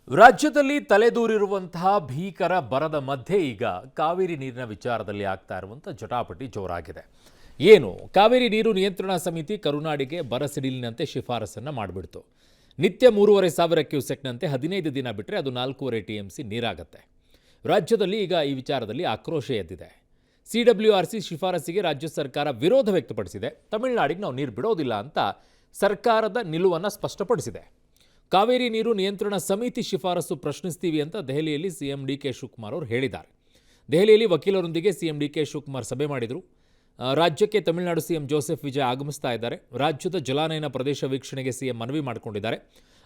ರಾಜ್ಯದಲ್ಲಿ ತಲೆದೂರಿರುವಂತಹ ಭೀಕರ ಬರದ ಮಧ್ಯೆ ಈಗ ಕಾವೇರಿ ನೀರಿನ ವಿಚಾರದಲ್ಲಿ ಆಗ್ತಾ ಇರುವಂತಹ ಜಟಾಪಟಿ ಜೋರಾಗಿದೆ. ಏನು ಕಾವೇರಿ ನೀರು ನಿಯಂತ್ರಣ ಸಮಿತಿ ಕರುನಾಡಿಗೆ ಬರ ಸಿಡಿಲಿನಂತೆ ಶಿಫಾರಸನ್ನು ಮಾಡಿಬಿಡ್ತು. ನಿತ್ಯ 3,500 ಕ್ಯೂಸೆಕ್ನಂತೆ 15 ದಿನ ಬಿಟ್ಟರೆ ಅದು 4.5 TMC ನೀರಾಗುತ್ತೆ. ರಾಜ್ಯದಲ್ಲಿ ಈಗ ಈ ವಿಚಾರದಲ್ಲಿ ಆಕ್ರೋಶ ಎದ್ದಿದೆ. CWRC ಶಿಫಾರಸಿಗೆ ರಾಜ್ಯ ಸರ್ಕಾರ ವಿರೋಧ ವ್ಯಕ್ತಪಡಿಸಿದೆ. ತಮಿಳುನಾಡಿಗೆ ನಾವು ನೀರು ಬಿಡೋದಿಲ್ಲ ಅಂತ ಸರ್ಕಾರದ ನಿಲುವನ್ನು ಸ್ಪಷ್ಟಪಡಿಸಿದೆ. ಕಾವೇರಿ ನೀರು ನಿಯಂತ್ರಣ ಸಮಿತಿ ಶಿಫಾರಸು ಪ್ರಶ್ನಿಸ್ತೀವಿ ಅಂತ ದೆಹಲಿಯಲ್ಲಿ ಸಿಎಂ DK ಶಿವಕುಮಾರ್ ಅವರು ಹೇಳಿದ್ದಾರೆ. ದೆಹಲಿಯಲ್ಲಿ ವಕೀಲರೊಂದಿಗೆ ಸಿಎಂ DK ಶಿವಕುಮಾರ್ ಸಭೆ ಮಾಡಿದರು. ರಾಜ್ಯಕ್ಕೆ ತಮಿಳುನಾಡು ಸಿಎಂ ಜೋಸೆಫ್ ವಿಜಯ್ ಆಗಮಿಸ್ತಾ ಇದ್ದಾರೆ. ರಾಜ್ಯದ ಜಲಾನಯನ ಪ್ರದೇಶ ವೀಕ್ಷಣೆಗೆ ಸಿಎಂ ಮನವಿ ಮಾಡಿಕೊಂಡಿದ್ದಾರೆ.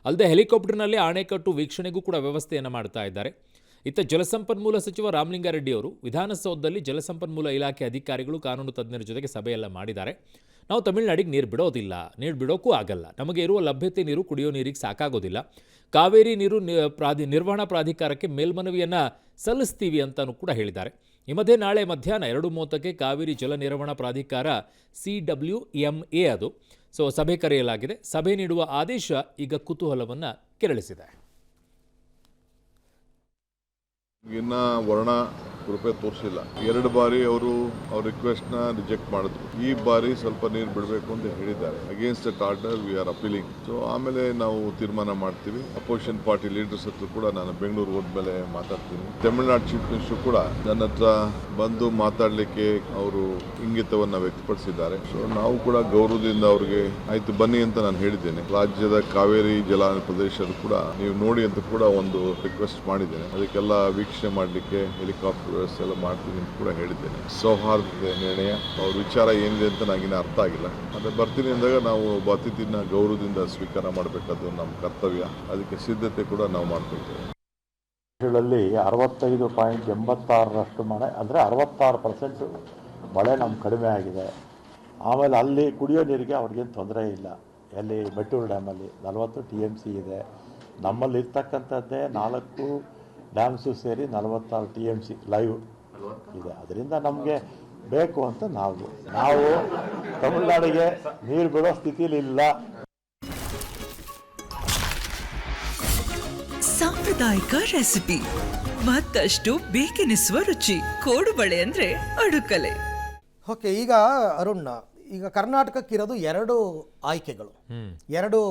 ಅಲ್ಲದೆ ಹೆಲಿಕಾಪ್ಟರ್ನಲ್ಲಿ ಆಣೆಕಟ್ಟು ವೀಕ್ಷಣೆಗೂ ಕೂಡ ವ್ಯವಸ್ಥೆಯನ್ನು ಮಾಡ್ತಾ ಇದ್ದಾರೆ. ಇತ್ತ ಜಲಸಂಪನ್ಮೂಲ ಸಚಿವ ರಾಮಲಿಂಗಾರೆಡ್ಡಿ ಅವರು ವಿಧಾನಸೌಧದಲ್ಲಿ ಜಲಸಂಪನ್ಮೂಲ ಇಲಾಖೆ ಅಧಿಕಾರಿಗಳು ಕಾನೂನು ತಜ್ಞರ ಜೊತೆಗೆ ಸಭೆಯೆಲ್ಲ ಮಾಡಿದ್ದಾರೆ. ನಾವು ತಮಿಳುನಾಡಿಗೆ ನೀರು ಬಿಡೋದಿಲ್ಲ, ನೀರು ಬಿಡೋಕ್ಕೂ ಆಗಲ್ಲ, ನಮಗೆ ಇರುವ ಲಭ್ಯತೆ ನೀರು ಕುಡಿಯೋ ನೀರಿಗೆ ಸಾಕಾಗೋದಿಲ್ಲ, ಕಾವೇರಿ ನೀರು ನಿರ್ವಹಣಾ ಪ್ರಾಧಿಕಾರಕ್ಕೆ ಮೇಲ್ಮನವಿಯನ್ನು ಸಲ್ಲಿಸ್ತೀವಿ ಅಂತಲೂ ಕೂಡ ಹೇಳಿದ್ದಾರೆ. ಈ ಮಧ್ಯೆ ನಾಳೆ ಮಧ್ಯಾಹ್ನ 2:30ಕ್ಕೆ ಕಾವೇರಿ ಜಲ ನಿರ್ವಹಣಾ ಪ್ರಾಧಿಕಾರ CWMA ಅದು ಸಭೆ ಕರೆಯಲಾಗಿದೆ. ಸಭೆ ನೀಡುವ ಆದೇಶ ಈಗ ಕುತೂಹಲವನ್ನು ಕೆರಳಿಸಿದೆ. ಇನ್ನ ವರ್ಣ ಕೃಪೆ ತೋರಿಸಿಲ್ಲ. 2 ಬಾರಿ ಅವರು ಅವ್ರ ರಿಕ್ವೆಸ್ಟ್ನ ರಿಜೆಕ್ಟ್ ಮಾಡಿದ್ರು. ಈ ಬಾರಿ ಸ್ವಲ್ಪ ನೀರು ಬಿಡಬೇಕು ಅಂತ ಹೇಳಿದ್ದಾರೆ. Against that order we are appealing. So ಆಮೇಲೆ ನಾವು ತೀರ್ಮಾನ ಮಾಡ್ತೀವಿ. ಅಪೋಸಿಷನ್ ಪಾರ್ಟಿ ಲೀಡರ್ಸ್ ಹತ್ರ ಕೂಡ ನಾನು ಬೆಂಗಳೂರು ಹೋದ್ಮೇಲೆ ಮಾತಾಡ್ತೀನಿ. ತಮಿಳುನಾಡು ಚೀಫ್ ಮಿನಿಸ್ಟರ್ ಕೂಡ ನನ್ನ ಹತ್ರ ಬಂದು ಮಾತಾಡಲಿಕ್ಕೆ ಅವರು ಇಂಗಿತವನ್ನ ವ್ಯಕ್ತಪಡಿಸಿದ್ದಾರೆ. ಸೊ ನಾವು ಕೂಡ ಗೌರವದಿಂದ ಅವ್ರಿಗೆ ಆಯ್ತು ಬನ್ನಿ ಅಂತ ನಾನು ಹೇಳಿದ್ದೇನೆ. ರಾಜ್ಯದ ಕಾವೇರಿ ಜಲಾನಯನ ಪ್ರದೇಶದ ಕೂಡ ನೀವು ನೋಡಿ ಅಂತ ಕೂಡ ಒಂದು ರಿಕ್ವೆಸ್ಟ್ ಮಾಡಿದ್ದೇನೆ. ಅದಕ್ಕೆಲ್ಲ ವೀಕ್ಷಣೆ ಮಾಡಲಿಕ್ಕೆ ಹೆಲಿಕಾಪ್ಟರ್ ವ್ಯವಸ್ಥೆ ಎಲ್ಲ ಮಾಡ್ತೀನಿ ಅಂತ ಕೂಡ ಹೇಳಿದ್ದೇನೆ. ಸೌಹಾರ್ದತೆ ನಿರ್ಣಯ ಅವ್ರ ವಿಚಾರ ಏನಿದೆ ಅಂತ ನನಗಿನ್ನ ಅರ್ಥ ಆಗಿಲ್ಲ. ಆದರೆ ಬರ್ತೀನಿ ಅಂದಾಗ ನಾವು ಅತಿಥಿನ ಗೌರವದಿಂದ ಸ್ವೀಕಾರ ಮಾಡಬೇಕಾದ್ದು ನಮ್ಮ ಕರ್ತವ್ಯ. ಅದಕ್ಕೆ ಸಿದ್ಧತೆ ಕೂಡ ನಾವು ಮಾಡ್ಕೊಳ್ತೇವೆ. 65.86% ಮಳೆ ಅಂದರೆ 66% ಮಳೆ ನಮ್ಗೆ ಕಡಿಮೆ ಆಗಿದೆ. ಆಮೇಲೆ ಅಲ್ಲಿ ಕುಡಿಯೋ ನೀರಿಗೆ ಅವ್ರಿಗೇನು ತೊಂದರೆ ಇಲ್ಲ. ಎಲ್ಲಿ ಮೆಟ್ಟೂರು ಡ್ಯಾಮಲ್ಲಿ 40 TMC ಇದೆ. ನಮ್ಮಲ್ಲಿ ಇರ್ತಕ್ಕಂಥದ್ದೇ 4 ಡ್ಯಾಮ್ಸು ಸೇರಿ 46 TMC ಲೈವ್ ಇದೆ. ಅದರಿಂದ ನಮಗೆ ಬೇಕು ಅಂತ ನಾವು ತಮಿಳುನಾಡಿಗೆ ನೀರು ಬಿಡೋ ಸ್ಥಿತಿಲಿ ಇಲ್ಲ. ಸಾಂಪ್ರದಾಯಿಕ ರೆಸಿಪಿ, ಮತ್ತಷ್ಟು ಬೇಕೆನಿಸುವ ರುಚಿ. ಕೋಡುಬಳೆ ಅಂದ್ರೆ ಅಡುಕಲೆ. ಓಕೆ, ಈಗ ಅರುಣ್, ಈಗ ಕರ್ನಾಟಕಕ್ಕಿರೋದು 2 ಆಯ್ಕೆಗಳು, 2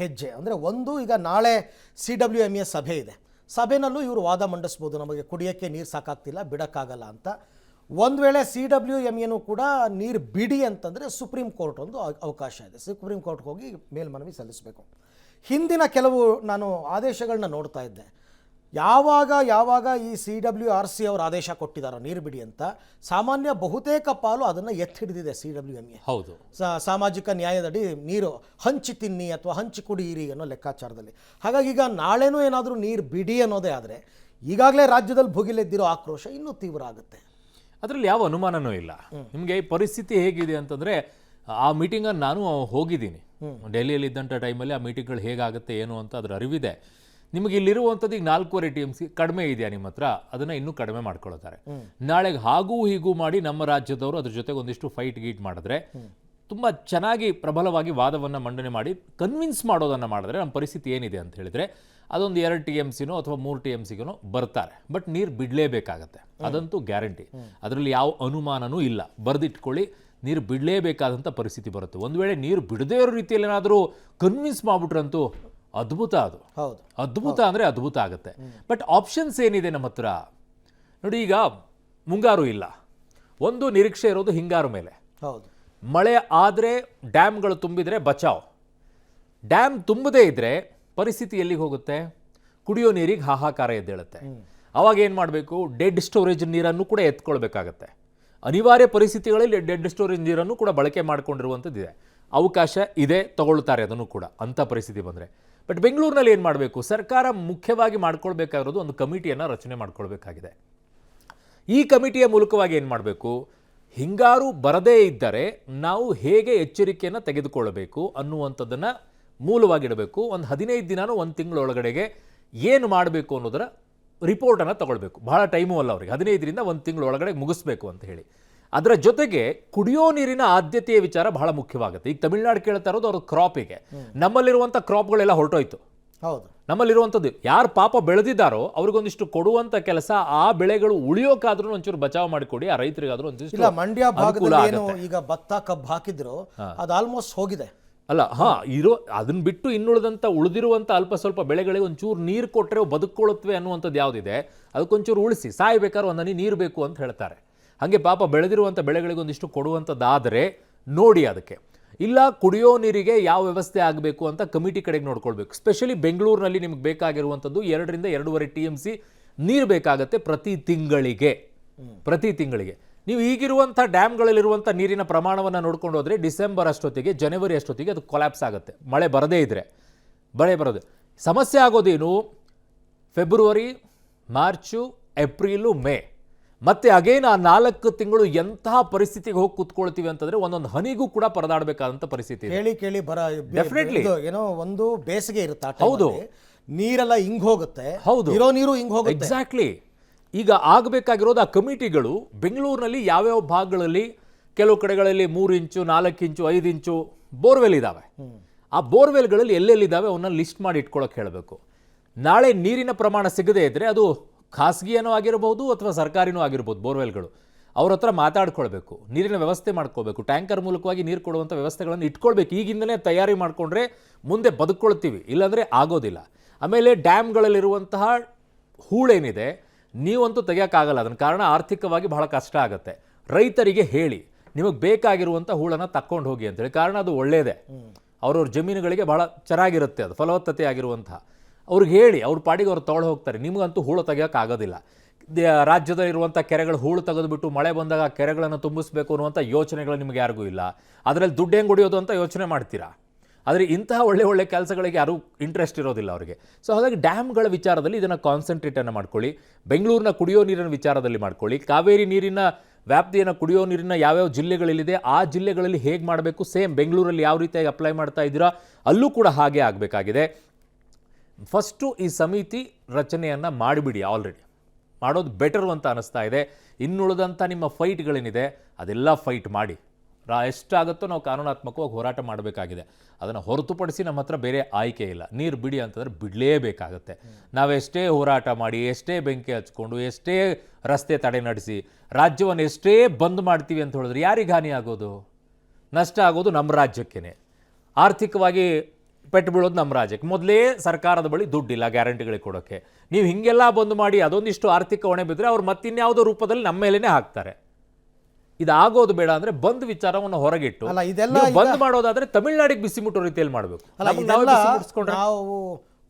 ಹೆಜ್ಜೆ. ಅಂದರೆ ಒಂದು, ಈಗ ನಾಳೆ CWMA ಸಭೆ ಇದೆ. ಸಭೆನಲ್ಲೂ ಇವರು ವಾದ ಮಂಡಿಸ್ಬೋದು, ನಮಗೆ ಕುಡಿಯೋಕ್ಕೆ ನೀರು ಸಾಕಾಗ್ತಿಲ್ಲ, ಬಿಡೋಕ್ಕಾಗಲ್ಲ ಅಂತ. ಒಂದು ವೇಳೆ CWMAನೂ ಕೂಡ ನೀರು ಬಿಡಿ ಅಂತಂದರೆ ಸುಪ್ರೀಂ ಕೋರ್ಟ್ ಒಂದು ಅವಕಾಶ ಇದೆ. ಸುಪ್ರೀಂ ಕೋರ್ಟ್ಗೆ ಹೋಗಿ ಮೇಲ್ಮನವಿ ಸಲ್ಲಿಸಬೇಕು. ಹಿಂದಿನ ಕೆಲವು ನಾನು ಆದೇಶಗಳನ್ನ ನೋಡ್ತಾ ಇದ್ದೆ. ಯಾವಾಗ ಈ CWRC ಅವರು ಆದೇಶ ಕೊಟ್ಟಿದ್ದಾರೋ ನೀರು ಬಿಡಿ ಅಂತ, ಸಾಮಾನ್ಯ ಬಹುತೇಕ ಪಾಲು ಅದನ್ನು ಎತ್ತಿ ಹಿಡಿದಿದೆ CWMA. ಹೌದು, ಸಾಮಾಜಿಕ ನ್ಯಾಯದಡಿ ನೀರು ಹಂಚಿ ತಿನ್ನಿ ಅಥವಾ ಹಂಚಿ ಕುಡಿಯಿರಿ ಅನ್ನೋ ಲೆಕ್ಕಾಚಾರದಲ್ಲಿ. ಹಾಗಾಗಿ ಈಗ ನಾಳೆನೂ ಏನಾದರೂ ನೀರು ಬಿಡಿ ಅನ್ನೋದೇ ಆದರೆ ಈಗಾಗಲೇ ರಾಜ್ಯದಲ್ಲಿ ಭುಗಿಲೆದ್ದಿರೋ ಆಕ್ರೋಶ ಇನ್ನೂ ತೀವ್ರ ಆಗುತ್ತೆ. ಅದರಲ್ಲಿ ಯಾವ ಅನುಮಾನನೂ ಇಲ್ಲ. ನಿಮಗೆ ಪರಿಸ್ಥಿತಿ ಹೇಗಿದೆ ಅಂತಂದರೆ, ಆ ಮೀಟಿಂಗನ್ನು ನಾನು ಹೋಗಿದ್ದೀನಿ. ಡೆಲ್ಲಿಯಲ್ಲಿ ಇದ್ದಂಥ ಟೈಮಲ್ಲಿ ಆ ಮೀಟಿಂಗ್ಗಳು ಹೇಗಾಗುತ್ತೆ ಏನು ಅಂತ ಅದರ ಅರಿವಿದೆ. ನಿಮಗೆ ಇಲ್ಲಿರುವಂಥದ್ದು ಈಗ 4.5 TMC ಕಡಿಮೆ ಇದೆಯಾ ನಿಮ್ಮ ಹತ್ರ, ಅದನ್ನು ಇನ್ನೂ ಕಡಿಮೆ ಮಾಡ್ಕೊಳ್ತಾರೆ. ನಾಳೆಗೆ ಹಾಗೂ ಹೀಗೂ ಮಾಡಿ ನಮ್ಮ ರಾಜ್ಯದವರು ಅದ್ರ ಜೊತೆಗೆ ಒಂದಿಷ್ಟು ಫೈಟ್ ಗೀಟ್ ಮಾಡಿದ್ರೆ, ತುಂಬ ಚೆನ್ನಾಗಿ ಪ್ರಬಲವಾಗಿ ವಾದವನ್ನು ಮಂಡನೆ ಮಾಡಿ ಕನ್ವಿನ್ಸ್ ಮಾಡೋದನ್ನು ಮಾಡಿದ್ರೆ ನಮ್ಮ ಪರಿಸ್ಥಿತಿ ಏನಿದೆ ಅಂತ ಹೇಳಿದರೆ ಅದೊಂದು 2 TMCನೋ ಅಥವಾ 3 TMCಗೋ ಬರ್ತಾರೆ. ಬಟ್ ನೀರು ಬಿಡಲೇಬೇಕಾಗತ್ತೆ, ಅದಂತೂ ಗ್ಯಾರಂಟಿ. ಅದರಲ್ಲಿ ಯಾವ ಅನುಮಾನನೂ ಇಲ್ಲ. ಬರೆದಿಟ್ಕೊಳ್ಳಿ, ನೀರು ಬಿಡಲೇಬೇಕಾದಂಥ ಪರಿಸ್ಥಿತಿ ಬರುತ್ತೆ. ಒಂದು ವೇಳೆ ನೀರು ಬಿಡದೇ ಇರೋ ರೀತಿಯಲ್ಲಿ ಏನಾದರೂ ಕನ್ವಿನ್ಸ್ ಮಾಡಿಬಿಟ್ರಂತೂ ಅದ್ಭುತ. ಅದು ಹೌದು, ಅದ್ಭುತ ಅಂದರೆ ಅದ್ಭುತ ಆಗುತ್ತೆ. ಬಟ್ ಆಪ್ಷನ್ಸ್ ಏನಿದೆ ನಮ್ಮ ಹತ್ರ ನೋಡಿ. ಈಗ ಮುಂಗಾರು ಇಲ್ಲ, ಒಂದು ನಿರೀಕ್ಷೆ ಇರೋದು ಹಿಂಗಾರು ಮೇಲೆ. ಹೌದು, ಮಳೆ ಆದರೆ ಡ್ಯಾಮ್ಗಳು ತುಂಬಿದರೆ ಬಚಾವ್. ಡ್ಯಾಮ್ ತುಂಬದೇ ಇದ್ದರೆ ಪರಿಸ್ಥಿತಿ ಎಲ್ಲಿಗೆ ಹೋಗುತ್ತೆ? ಕುಡಿಯೋ ನೀರಿಗೆ ಹಾಹಾಕಾರ ಎದ್ದೇಳುತ್ತೆ. ಅವಾಗ ಏನು ಮಾಡಬೇಕು? ಡೆಡ್ ಸ್ಟೋರೇಜ್ ನೀರನ್ನು ಕೂಡ ಎತ್ಕೊಳ್ಬೇಕಾಗತ್ತೆ. ಅನಿವಾರ್ಯ ಪರಿಸ್ಥಿತಿಗಳಲ್ಲಿ ಡೆಡ್ ಸ್ಟೋರೇಜ್ ನೀರನ್ನು ಕೂಡ ಬಳಕೆ ಮಾಡಿಕೊಂಡಿರುವಂಥದ್ದಿದೆ. ಅವಕಾಶ ಇದೆ, ತಗೊಳ್ತಾರೆ ಅದನ್ನು ಕೂಡ ಅಂಥ ಪರಿಸ್ಥಿತಿ ಬಂದರೆ. ಬಟ್ ಬೆಂಗಳೂರಿನಲ್ಲಿ ಏನು ಮಾಡಬೇಕು? ಸರ್ಕಾರ ಮುಖ್ಯವಾಗಿ ಮಾಡ್ಕೊಳ್ಬೇಕಾಗಿರೋದು ಒಂದು ಕಮಿಟಿಯನ್ನು ರಚನೆ ಮಾಡ್ಕೊಳ್ಬೇಕಾಗಿದೆ. ಈ ಕಮಿಟಿಯ ಮೂಲಕವಾಗಿ ಏನು ಮಾಡಬೇಕು? ಹಿಂಗಾರು ಬರದೇ ಇದ್ದರೆ ನಾವು ಹೇಗೆ ಎಚ್ಚರಿಕೆಯನ್ನು ತೆಗೆದುಕೊಳ್ಳಬೇಕು ಅನ್ನುವಂಥದ್ದನ್ನು ಮೂಲವಾಗಿಡಬೇಕು. ಒಂದು 15 ದಿನನೂ 1 ತಿಂಗಳೊಳಗಡೆಗೆ ಏನು ಮಾಡಬೇಕು ಅನ್ನೋದರ ರಿಪೋರ್ಟನ್ನು ತಗೊಳ್ಬೇಕು. ಬಹಳ ಟೈಮು ಅಲ್ಲ ಅವರಿಗೆ, 15ರಿಂದ 1 ತಿಂಗಳೊಳಗಡೆ ಮುಗಿಸ್ಬೇಕು ಅಂತ ಹೇಳಿ. ಅದರ ಜೊತೆಗೆ ಕುಡಿಯೋ ನೀರಿನ ಆದ್ಯತೆಯ ವಿಚಾರ ಬಹಳ ಮುಖ್ಯವಾಗುತ್ತೆ. ಈಗ ತಮಿಳುನಾಡು ಕೇಳ್ತಾ ಇರೋದು ಅವ್ರ ಕ್ರಾಪಿಗೆ. ನಮ್ಮಲ್ಲಿರುವಂಥ ಕ್ರಾಪ್ಗಳೆಲ್ಲ ಹೊರಟೋಯ್ತು. ಹೌದು, ನಮ್ಮಲ್ಲಿರುವಂಥದ್ದು ಯಾರು ಪಾಪ ಬೆಳೆದಿದ್ದಾರೋ ಅವ್ರಿಗೊಂದಿಷ್ಟು ಕೊಡುವಂಥ ಕೆಲಸ, ಆ ಬೆಳೆಗಳು ಉಳಿಯೋಕಾದ್ರೂ ಒಂಚೂರು ಬಚಾವ್ ಮಾಡಿಕೊಡಿ, ಆ ರೈತರಿಗಾದ್ರೂ ಒಂದಿಷ್ಟು ಇಲ್ಲ, ಮಂಡ್ಯ ಅನುಕೂಲ ಭಾಗದಲ್ಲಿ ಏನು ಆಗತ್ತೆ. ಈಗ ಭತ್ತ ಕಬ್ಬು ಹಾಕಿದ್ರು ಅದು ಆಲ್ಮೋಸ್ಟ್ ಹೋಗಿದೆ. ಅಲ್ಲ ಅದನ್ನ ಬಿಟ್ಟು ಇನ್ನುಳಿದಂಥ ಉಳಿದಿರುವಂಥ ಅಲ್ಪ ಸ್ವಲ್ಪ ಬೆಳೆಗಳಿಗೆ ಒಂಚೂರು ನೀರು ಕೊಟ್ಟರೆ ಬದುಕೊಳ್ಳುತ್ತವೆ ಅನ್ನುವಂಥದ್ದು ಯಾವುದಿದೆ ಅದಕ್ಕೊಂಚೂರು ಉಳಿಸಿ, ಸಾಯ್ಬೇಕಾದ್ರೆ ಒಂದನಿ ನೀರು ಬೇಕು ಅಂತ ಹೇಳ್ತಾರೆ. ಹಾಗೆ ಪಾಪ ಬೆಳೆದಿರುವಂಥ ಬೆಳೆಗಳಿಗೆ ಒಂದಿಷ್ಟು ಕೊಡುವಂಥದ್ದಾದರೆ ನೋಡಿ ಅದಕ್ಕೆ. ಇಲ್ಲ, ಕುಡಿಯೋ ನೀರಿಗೆ ಯಾವ ವ್ಯವಸ್ಥೆ ಆಗಬೇಕು ಅಂತ ಕಮಿಟಿ ಕಡೆಗೆ ನೋಡ್ಕೊಳ್ಬೇಕು. ಸ್ಪೆಷಲಿ ಬೆಂಗಳೂರಿನಲ್ಲಿ ನಿಮ್ಗೆ ಬೇಕಾಗಿರುವಂಥದ್ದು 2 ರಿಂದ 2.5 TMC ನೀರು ಬೇಕಾಗತ್ತೆ ಪ್ರತಿ ತಿಂಗಳಿಗೆ. ನೀವು ಈಗಿರುವಂಥ ಡ್ಯಾಮ್ಗಳಲ್ಲಿರುವಂಥ ನೀರಿನ ಪ್ರಮಾಣವನ್ನು ನೋಡ್ಕೊಂಡು ಹೋದರೆ ಡಿಸೆಂಬರ್ ಅಷ್ಟೊತ್ತಿಗೆ, ಜನವರಿ ಅಷ್ಟೊತ್ತಿಗೆ ಅದು ಕೊಲ್ಯಾಪ್ಸ್ ಆಗುತ್ತೆ, ಮಳೆ ಬರದೇ ಇದ್ದರೆ. ಸಮಸ್ಯೆ ಆಗೋದೇನು ಫೆಬ್ರವರಿ, ಮಾರ್ಚು, ಏಪ್ರಿಲು, ಮೇ, ಮತ್ತೆ ಅಗೇನ್ ಆ 4 ತಿಂಗಳು ಎಂತಹ ಪರಿಸ್ಥಿತಿಗೆ ಹೋಗಿ ಕೂತ್ಕೊಳ್ತೀವಿ ಅಂತಂದ್ರೆ ಒಂದೊಂದು ಹನಿಗೂ ಕೂಡ ಪರದಾಡಬೇಕಾದಂತ ಪರಿಸ್ಥಿತಿ ಇದೆ. ಕೇಳಿ Definitely. ಏನೋ ಒಂದು ಬೇಸಿಗೆ ಇರುತ್ತೆ, ಹೌದು. ನೀರೆಲ್ಲ ಹಿಂಗ್ ಹೋಗುತ್ತೆ, ಹೌದು, ಇರೋ ನೀರು ಹಿಂಗ್ ಹೋಗುತ್ತೆ. ಎಕ್ಸಾಕ್ಟ್ಲಿ. ಈಗ ಆಗಬೇಕಾಗಿರೋದು ಆ ಕಮಿಟಿಗಳು ಬೆಂಗಳೂರಿನಲ್ಲಿ ಯಾವ್ಯಾವ ಭಾಗಗಳಲ್ಲಿ, ಕೆಲವು ಕಡೆಗಳಲ್ಲಿ 3 ಇಂಚು, 4 ಇಂಚು, 5 ಇಂಚು ಬೋರ್ವೆಲ್ ಇದಾವೆ. ಆ ಬೋರ್ವೆಲ್ಗಳಲ್ಲಿ ಎಲ್ಲೆಲ್ಲಿದ್ದಾವೆ ಅವನ್ನ ಲಿಸ್ಟ್ ಮಾಡಿ ಇಟ್ಕೊಳ್ಳೋಕೆ ಹೇಳಬೇಕು. ನಾಳೆ ನೀರಿನ ಪ್ರಮಾಣ ಸಿಗದೇ ಇದ್ರೆ ಅದು ಖಾಸಗಿಯೂ ಆಗಿರಬಹುದು ಅಥವಾ ಸರ್ಕಾರಿನೂ ಆಗಿರ್ಬೋದು, ಬೋರ್ವೆಲ್ಗಳು ಅವ್ರ ಹತ್ರ ಮಾತಾಡ್ಕೊಳ್ಬೇಕು, ನೀರಿನ ವ್ಯವಸ್ಥೆ ಮಾಡ್ಕೋಬೇಕು, ಟ್ಯಾಂಕರ್ ಮೂಲಕವಾಗಿ ನೀರು ಕೊಡುವಂಥ ವ್ಯವಸ್ಥೆಗಳನ್ನು ಇಟ್ಕೊಳ್ಬೇಕು. ಈಗಿಂದಲೇ ತಯಾರಿ ಮಾಡಿಕೊಂಡ್ರೆ ಮುಂದೆ ಬದುಕೊಳ್ತೀವಿ, ಇಲ್ಲಾಂದರೆ ಆಗೋದಿಲ್ಲ. ಆಮೇಲೆ ಡ್ಯಾಮ್ಗಳಲ್ಲಿರುವಂತಹ ಹೂಳೇನಿದೆ ನೀವಂತೂ ತೆಗಿಯೋಕ್ಕಾಗಲ್ಲ, ಅದನ್ನ ಕಾರಣ ಆರ್ಥಿಕವಾಗಿ ಬಹಳ ಕಷ್ಟ ಆಗುತ್ತೆ. ರೈತರಿಗೆ ಹೇಳಿ ನಿಮಗೆ ಬೇಕಾಗಿರುವಂಥ ಹೂಳನ್ನು ತಕ್ಕೊಂಡು ಹೋಗಿ ಅಂತೇಳಿ, ಕಾರಣ ಅದು ಒಳ್ಳೆಯದೇ, ಅವ್ರವ್ರ ಜಮೀನುಗಳಿಗೆ ಬಹಳ ಚೆನ್ನಾಗಿರುತ್ತೆ, ಅದು ಫಲವತ್ತತೆ ಆಗಿರುವಂತಹ. ಅವ್ರಿಗೆ ಹೇಳಿ, ಅವ್ರ ಪಾಡಿಗೆ ಅವ್ರು ತೊಗೊಂಡು ಹೋಗ್ತಾರೆ. ನಿಮಗಂತೂ ಹೂಳು ತೆಗಿಯೋಕ್ಕಾಗೋದಿಲ್ಲ. ರಾಜ್ಯದಲ್ಲಿರುವಂಥ ಕೆರೆಗಳು ಹೂಳು ತೆಗೆದುಬಿಟ್ಟು ಮಳೆ ಬಂದಾಗ ಕೆರೆಗಳನ್ನು ತುಂಬಿಸಬೇಕು ಅನ್ನುವಂಥ ಯೋಚನೆಗಳು ನಿಮಗೆ ಯಾರಿಗೂ ಇಲ್ಲ. ಅದರಲ್ಲಿ ದುಡ್ಡು ಹೆಂಗೆ ಹೊಡಿಯೋದು ಅಂತ ಯೋಚನೆ ಮಾಡ್ತೀರಾ. ಆದರೆ ಇಂತಹ ಒಳ್ಳೆ ಕೆಲಸಗಳಿಗೆ ಯಾರೂ ಇಂಟ್ರೆಸ್ಟ್ ಇರೋದಿಲ್ಲ ಅವರಿಗೆ. ಸೊ ಹಾಗಾಗಿ ಡ್ಯಾಮ್ಗಳ ವಿಚಾರದಲ್ಲಿ ಇದನ್ನು ಕಾನ್ಸಂಟ್ರೇಟನ್ನು ಮಾಡ್ಕೊಳ್ಳಿ. ಬೆಂಗಳೂರಿನ ಕುಡಿಯೋ ನೀರಿನ ವಿಚಾರದಲ್ಲಿ ಮಾಡ್ಕೊಳ್ಳಿ. ಕಾವೇರಿ ನೀರಿನ ವ್ಯಾಪ್ತಿಯನ್ನು, ಕುಡಿಯೋ ನೀರಿನ ಯಾವ್ಯಾವ ಜಿಲ್ಲೆಗಳಲ್ಲಿದೆ ಆ ಜಿಲ್ಲೆಗಳಲ್ಲಿ ಹೇಗೆ ಮಾಡಬೇಕು, ಸೇಮ್ ಬೆಂಗಳೂರಲ್ಲಿ ಯಾವ ರೀತಿಯಾಗಿ ಅಪ್ಲೈ ಮಾಡ್ತಾ ಇದ್ದೀರಾ ಅಲ್ಲೂ ಕೂಡ ಹಾಗೆ ಆಗಬೇಕಾಗಿದೆ. ಫಸ್ಟು ಈ ಸಮಿತಿ ರಚನೆಯನ್ನು ಮಾಡಿಬಿಡಿ, ಆಲ್ರೆಡಿ ಮಾಡೋದು ಬೆಟರು ಅಂತ ಅನ್ನಿಸ್ತಾ ಇದೆ. ಇನ್ನುಳಿದಂಥ ನಿಮ್ಮ ಫೈಟ್ಗಳೇನಿದೆ ಅದೆಲ್ಲ ಫೈಟ್ ಮಾಡಿ, ಎಷ್ಟಾಗುತ್ತೋ ನಾವು ಕಾನೂನಾತ್ಮಕವಾಗಿ ಹೋರಾಟ ಮಾಡಬೇಕಾಗಿದೆ. ಅದನ್ನು ಹೊರತುಪಡಿಸಿ ನಮ್ಮ ಹತ್ರ ಬೇರೆ ಆಯ್ಕೆ ಇಲ್ಲ. ನೀರು ಬಿಡಿ ಅಂತಂದರೆ ಬಿಡಲೇಬೇಕಾಗತ್ತೆ. ನಾವೆಷ್ಟೇ ಹೋರಾಟ ಮಾಡಿ, ಎಷ್ಟೇ ಬೆಂಕಿ ಹಚ್ಕೊಂಡು, ಎಷ್ಟೇ ರಸ್ತೆ ತಡೆ ನಡೆಸಿ, ರಾಜ್ಯವನ್ನು ಎಷ್ಟೇ ಬಂದ್ ಮಾಡ್ತೀವಿ ಅಂತ ಹೇಳಿದ್ರೆ ಯಾರಿಗೆ ಹಾನಿ ಆಗೋದು? ನಷ್ಟ ಆಗೋದು ನಮ್ಮ ರಾಜ್ಯಕ್ಕೇ. ಆರ್ಥಿಕವಾಗಿ ಪೆಟ್ಟು ಬೀಳೋದು ನಮ್ಮ ರಾಜ್ಯಕ್ಕೆ. ಮೊದಲೇ ಸರ್ಕಾರದ ಬಳಿ ದುಡ್ಡಿಲ್ಲ ಗ್ಯಾರಂಟಿಗಳಿಗೆ ಕೊಡೋಕ್ಕೆ. ನೀವು ಹೀಗೆಲ್ಲ ಬಂದ್ ಮಾಡಿ ಅದೊಂದಿಷ್ಟು ಆರ್ಥಿಕ ಹೊಣೆ ಬಿದ್ದರೆ ಅವ್ರು ಮತ್ತಿನ್ಯಾವುದೋ ರೂಪದಲ್ಲಿ ನಮ್ಮ ಮೇಲೇ ಹಾಕ್ತಾರೆ. ಇದಾಗೋದು ಬೇಡ ಅಂದ್ರೆ ಬಂದ್ ವಿಚಾರವನ್ನು ಹೊರಗಿಟ್ಟು ಬಂದ್ ಮಾಡೋದಾದ್ರೆ ತಮಿಳ್ನಾಡಿಗೆ ಬಿಸಿ ಮುಟ್ಟೋ ರೀತಿಯಲ್ಲಿ ಮಾಡಬೇಕು. ನಾವು